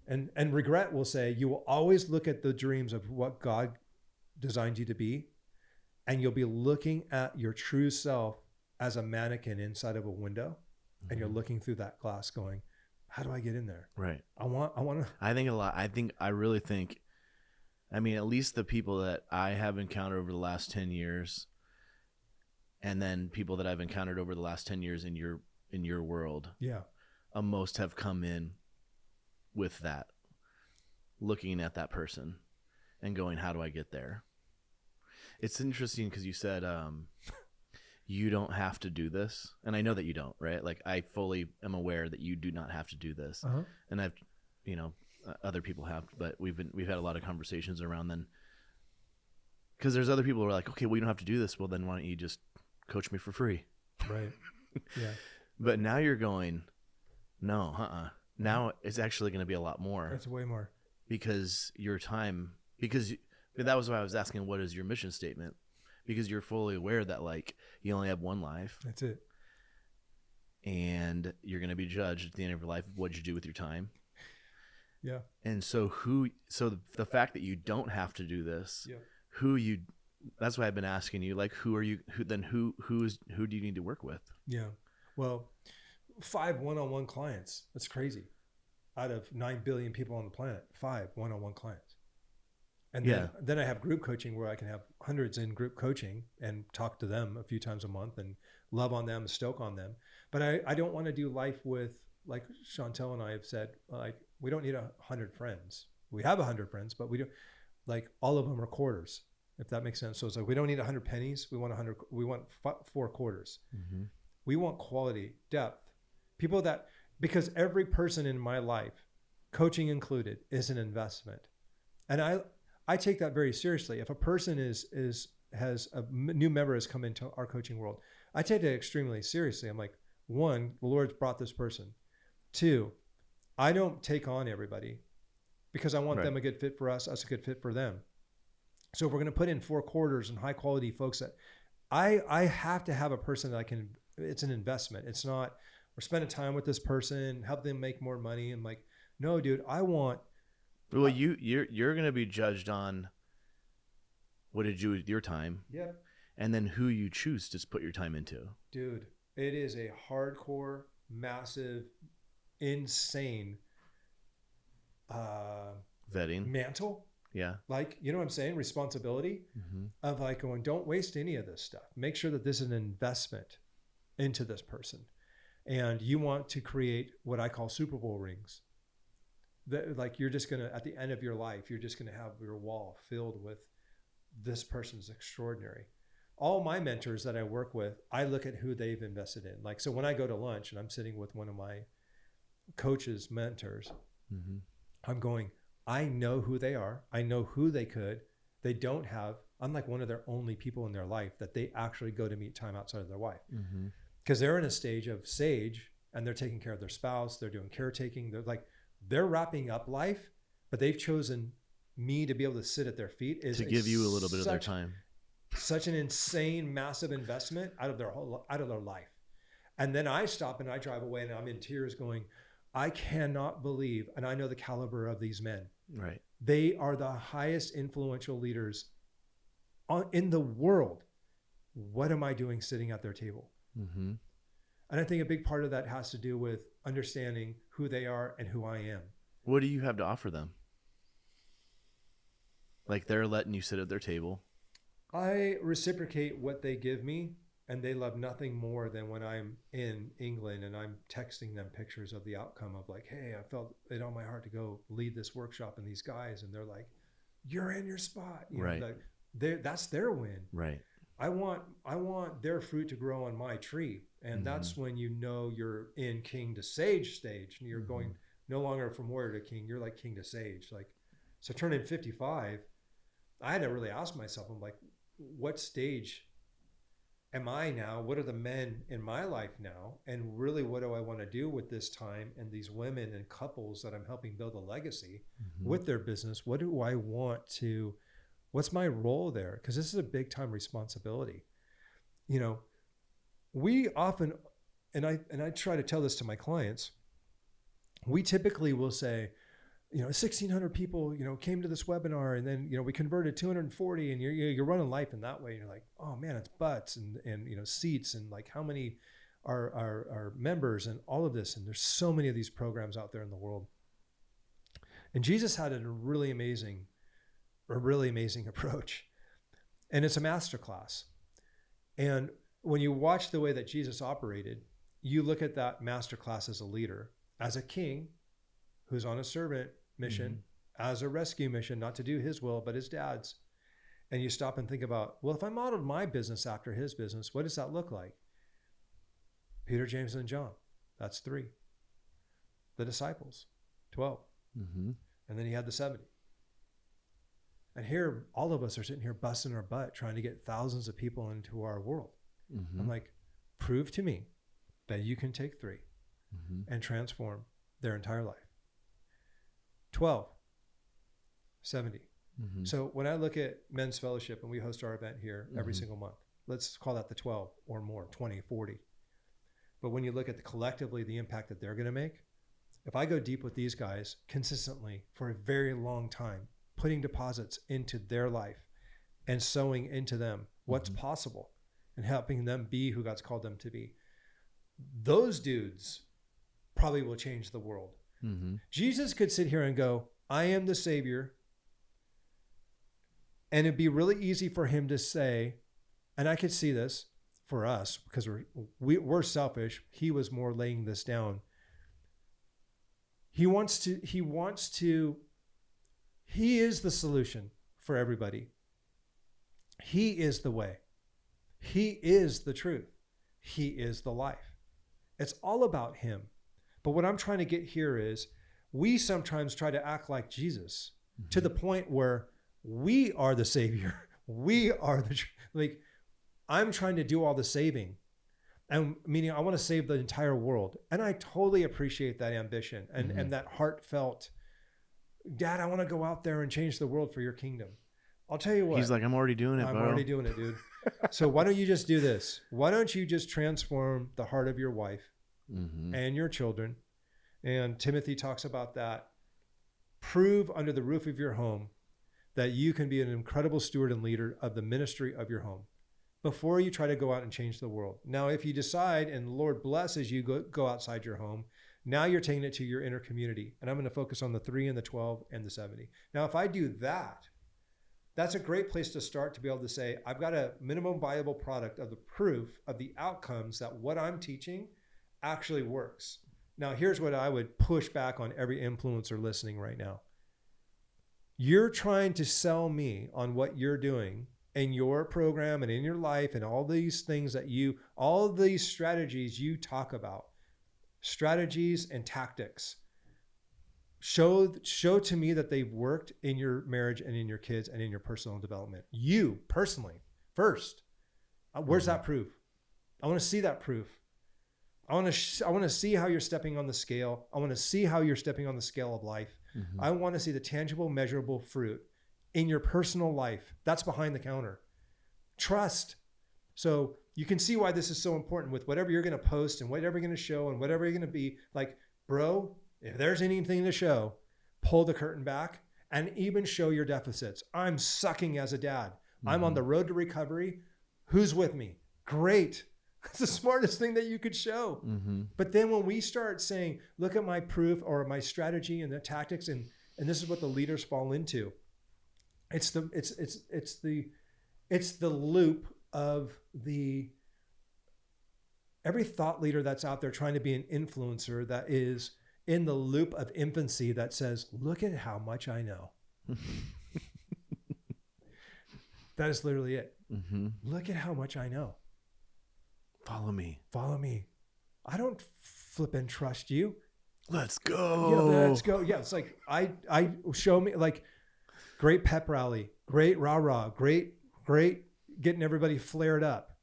And regret will say you will always look at the dreams of what God designed you to be, and you'll be looking at your true self as a mannequin inside of a window, and you're looking through that glass, going, how do I get in there? Right. I want to. I think a lot. I really think. I mean, at least the people that I have encountered over the last 10 years, and then people that I've encountered over the last 10 years in your world, most have come in with that, looking at that person and going, how do I get there? It's interesting because you said you don't have to do this, and I know that you don't, right? Like I fully am aware that you do not have to do this, and I've, other people have, but we've had a lot of conversations around then, because there's other people who are like, okay, well, you don't have to do this. Well, then why don't you just coach me for free? Right. Yeah. But now you're going, no, now it's actually going to be a lot more. That's way more. Because your time, that was why I was asking, what is your mission statement? Because you're fully aware that like you only have one life. That's it. And you're going to be judged at the end of your life. What'd you do with your time? Yeah. And so the fact that you don't have to do this, that's why I've been asking you, like, who do you need to work with? Yeah. Well, 5 one-on-one clients. That's crazy. Out of 9 billion people on the planet, 5 one-on-one clients. And then I have group coaching where I can have hundreds in group coaching and talk to them a few times a month and love on them, stoke on them. But I don't want to do life with, like Chantel and I have said, like, we don't need 100 friends. We have 100 friends, but we don't, like, all of them are quarters, if that makes sense. So it's like, we don't need 100 pennies. We want 4 quarters. We want quality, depth, people because every person in my life, coaching included, is an investment. And I take that very seriously. If a person has a new member has come into our coaching world, I take it extremely seriously. I'm like, 1, the Lord's brought this person. 2, I don't take on everybody because I want them a good fit for us a good fit for them. So if we're going to put in 4 quarters and high quality folks that I have to have a person that I can, it's an investment. It's not, we're spending time with this person, help them make more money. I'm like, no, dude, I want. Well, you're going to be judged on what did you do with your time. Yeah. And then who you choose to put your time into. Dude, it is a hardcore, massive, insane vetting mantle. Yeah. Like, you know what I'm saying? Responsibility of like going, don't waste any of this stuff. Make sure that this is an investment into this person. And you want to create what I call Super Bowl rings. That, like, you're just going to, at the end of your life, you're just going to have your wall filled with this person's extraordinary. All my mentors that I work with, I look at who they've invested in. Like, so when I go to lunch and I'm sitting with one of my coaches, mentors, I'm going, I know who they are. I know who they don't have. I'm like one of their only people in their life that they actually go to meet time outside of their wife. Because they're in a stage of sage and they're taking care of their spouse. They're doing caretaking. They're wrapping up life, but they've chosen me to be able to sit at their feet is to give you a little bit of their time. Such an insane, massive investment out of their life. And then I stop and I drive away and I'm in tears going, I cannot believe, and I know the caliber of these men. Right. They are the highest influential leaders in the world. What am I doing sitting at their table? And I think a big part of that has to do with understanding who they are and who I am. What do you have to offer them? Like, they're letting you sit at their table. I reciprocate what they give me, and they love nothing more than when I'm in England and I'm texting them pictures of the outcome of like, hey, I felt it on my heart to go lead this workshop and these guys, and they're like, you're in your spot. You know, like, that's their win. Right. I want their fruit to grow on my tree. And that's when you know you're in king to sage stage, and you're going no longer from warrior to king. You're like king to sage. Like, so turning 55, I had to really ask myself, I'm like, what stage am I now? What are the men in my life now? And really, what do I want to do with this time and these women and couples that I'm helping build a legacy with their business? What do I want to, what's my role there? Because this is a big time responsibility. You know, we often, and I try to tell this to my clients, we typically will say, 1,600 people, came to this webinar, and then, we converted 240, and you're running life in that way. And you're like, oh man, it's butts and seats, and like how many are members and all of this. And there's so many of these programs out there in the world. And Jesus had a really amazing approach, and it's a masterclass. And when you watch the way that Jesus operated, you look at that masterclass as a leader, as a king who's on a servant mission, as a rescue mission, not to do his will, but his dad's. And you stop and think about, well, if I modeled my business after his business, what does that look like? Peter, James, and John. That's 3. The disciples, 12. And then he had the 70. And here, all of us are sitting here busting our butt trying to get thousands of people into our world. I'm like, prove to me that you can take 3 and transform their entire life. 12, 70. So when I look at Men's Fellowship, and we host our event here every single month, let's call that the 12 or more, 20, 40. But when you look at collectively the impact that they're going to make, if I go deep with these guys consistently for a very long time, putting deposits into their life and sowing into them what's possible and helping them be who God's called them to be, those dudes probably will change the world. Jesus could sit here and go, I am the Savior. And it'd be really easy for him to say, and I could see this for us because we're selfish. He was more laying this down. He is the solution for everybody. He is the way. He is the truth. He is the life. It's all about him. But what I'm trying to get here is we sometimes try to act like Jesus to the point where we are the Savior. We are I'm trying to do all the saving. And meaning I want to save the entire world. And I totally appreciate that ambition and that heartfelt, Dad, I want to go out there and change the world for your kingdom. I'll tell you what. He's like, I'm already doing it, I'm bro. already doing it, dude. So why don't you just do this? Why don't you just transform the heart of your wife and your children? And Timothy talks about that. Prove under the roof of your home that you can be an incredible steward and leader of the ministry of your home before you try to go out and change the world. Now, if you decide and the Lord blesses you go outside your home, now you're taking it to your inner community. And I'm going to focus on the 3 and the 12 and the 70. Now, if I do that, that's a great place to start to be able to say, I've got a minimum viable product of the proof of the outcomes that what I'm teaching actually works. Now, here's what I would push back on every influencer listening right now. You're trying to sell me on what you're doing in your program and in your life and all these things that all these strategies you talk about, strategies and tactics. Show to me that they've worked in your marriage and in your kids and in your personal development. You personally, first, where's that proof? I want to see that proof. I want to see how you're stepping on the scale. I want to see how you're stepping on the scale of life. I want to see the tangible, measurable fruit in your personal life. That's behind the counter. Trust. So you can see why this is so important with whatever you're going to post and whatever you're going to show and whatever you're going to be like, bro, if there's anything to show, pull the curtain back and even show your deficits. I'm sucking as a dad. I'm on the road to recovery. Who's with me? Great. That's the smartest thing that you could show. But then when we start saying, look at my proof or my strategy and the tactics, and this is what the leaders fall into. It's the loop of every thought leader that's out there trying to be an influencer that is in the loop of infancy that says, look at how much I know. That is literally it. Look at how much I know. Follow me. Follow me. I don't flip and trust you. Let's go. Yeah, let's go. Yeah, it's like I show me like great pep rally, great rah-rah, great getting everybody flared up.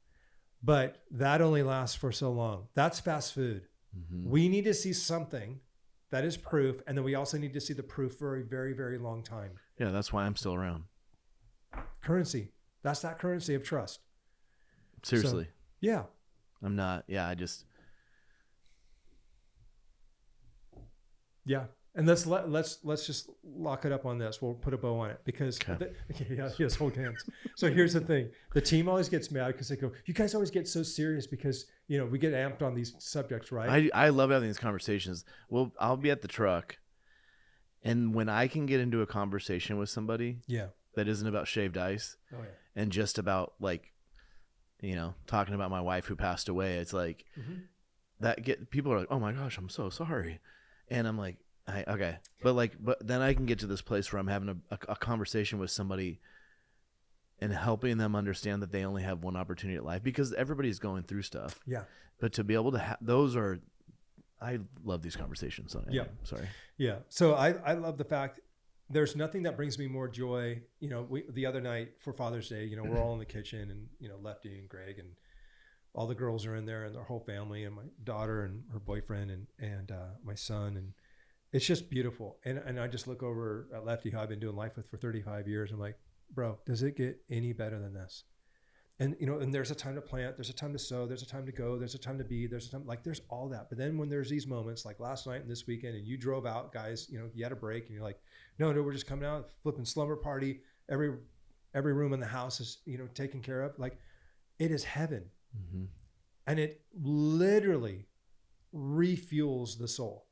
But that only lasts for so long. That's fast food. We need to see something that is proof, and then we also need to see the proof for a very, very long time. Yeah, that's why I'm still around. Currency. That's that currency of trust. Seriously. So, yeah. I'm not. Yeah, I just. Yeah, and let's just lock it up on this. We'll put a bow on it because yes, hold hands. So here's the thing: the team always gets mad because they go, "You guys always get so serious because we get amped on these subjects, right?" I love having these conversations. Well, I'll be at the truck, and when I can get into a conversation with somebody, that isn't about shaved ice, and just about like. Talking about my wife who passed away, it's like people are like, oh my gosh, I'm so sorry. And I'm like, okay. But then I can get to this place where I'm having a conversation with somebody and helping them understand that they only have one opportunity at life because everybody's going through stuff. Yeah. But to be able to I love these conversations. Yeah. Sorry. Yeah. So I love the fact there's nothing that brings me more joy. The other night for Father's Day, we're all in the kitchen and, Lefty and Greg and all the girls are in there and their whole family and my daughter and her boyfriend and my son. And it's just beautiful. And I just look over at Lefty, who I've been doing life with for 35 years. I'm like, bro, does it get any better than this? And, and there's a time to plant, there's a time to sow, there's a time to go, there's a time to be, there's a time, there's all that. But then when there's these moments like last night and this weekend and you drove out, guys, you had a break and you're like, no, we're just coming out, flipping slumber party. Every room in the house is, taken care of. Like it is heaven. And it literally refuels the soul.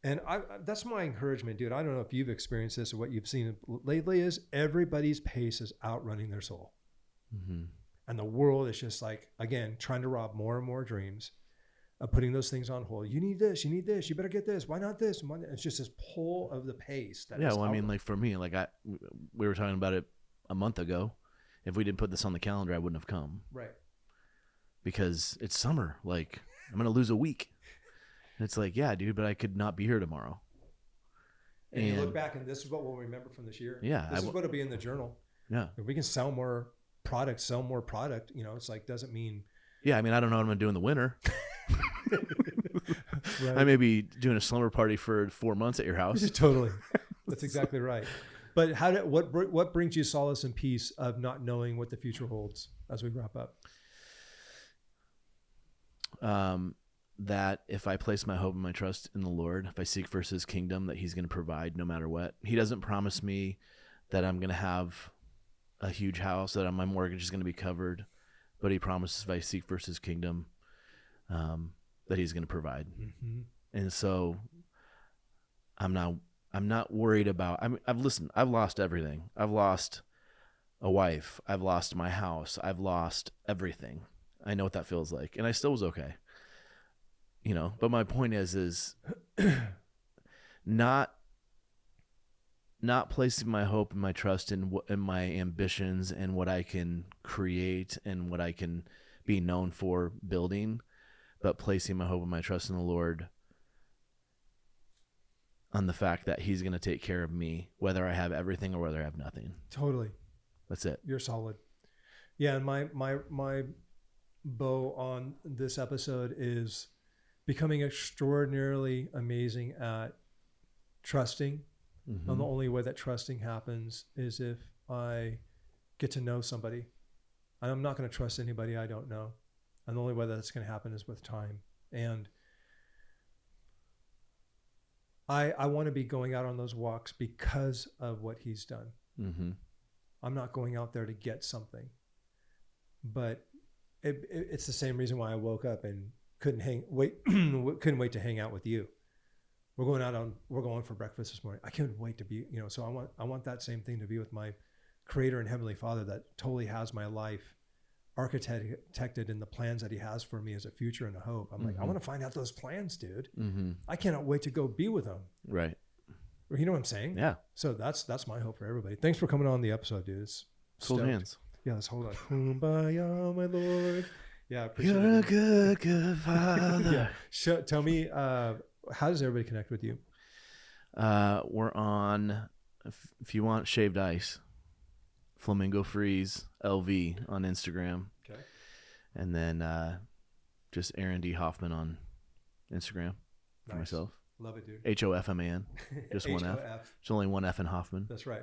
And that's my encouragement, dude. I don't know if you've experienced this or what you've seen lately is everybody's pace is outrunning their soul. And the world is just like, again, trying to rob more and more dreams of putting those things on hold. You need this, you better get this. Why not this? It's just this pull of the pace. Like for me, like we were talking about it a month ago. If we didn't put this on the calendar, I wouldn't have come. Right. Because it's summer. Like I'm going to lose a week. And it's like, yeah, dude, but I could not be here tomorrow. And you look back and this is what we'll remember from this year. Yeah. This is what will be in the journal. Yeah. If we can sell more product, it's like, doesn't mean. Yeah. I mean, I don't know what I'm going to do in the winter. Right. I may be doing a slumber party for 4 months at your house. Totally. That's exactly right. But what brings you solace and peace of not knowing what the future holds as we wrap up? That if I place my hope and my trust in the Lord, if I seek first his kingdom, that he's going to provide no matter what. He doesn't promise me that I'm going to have a huge house, that my mortgage is going to be covered, but he promises if I seek first his kingdom, that he's going to provide. Mm-hmm. And so I'm not worried about, I've lost everything. I've lost a wife. I've lost my house. I've lost everything. I know what that feels like. And I still was okay. But my point is not placing my hope and my trust in my ambitions and what I can create and what I can be known for building, but placing my hope and my trust in the Lord on the fact that he's going to take care of me, whether I have everything or whether I have nothing. Totally. That's it. You're solid. Yeah. And my bow on this episode is becoming extraordinarily amazing at trusting. Mm-hmm. And the only way that trusting happens is if I get to know somebody. I'm not going to trust anybody I don't know. And the only way that's going to happen is with time. And I want to be going out on those walks because of what he's done. Mm-hmm. I'm not going out there to get something. But it's the same reason why I woke up and couldn't wait to hang out with you. We're going for breakfast this morning. I can't wait to be, so I want that same thing to be with my Creator and Heavenly Father that totally has my life architected in the plans that he has for me as a future and a hope. I'm like, I want to find out those plans, dude. Mm-hmm. I cannot wait to go be with them. Right. You know what I'm saying? Yeah. So that's my hope for everybody. Thanks for coming on the episode, dude. It's hold hands. Yeah, let's hold on. Kumbaya, my Lord. Yeah, I appreciate You're a good father. Yeah. Tell me, how does everybody connect with you? We're on, if you want shaved ice, Flamingo Freeze LV on Instagram. Okay. And then just Aaron D. Hoffman on Instagram for myself. Love it, dude. Hoffman. Just one F. There's only one F in Hoffman. That's right.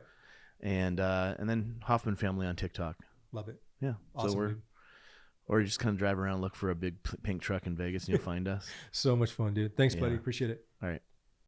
And then Hoffman Family on TikTok. Love it. Yeah. Awesome, so dude. Or you just kind of drive around, look for a big pink truck in Vegas, and you'll find us. So much fun, dude. Thanks, buddy. Appreciate it. All right.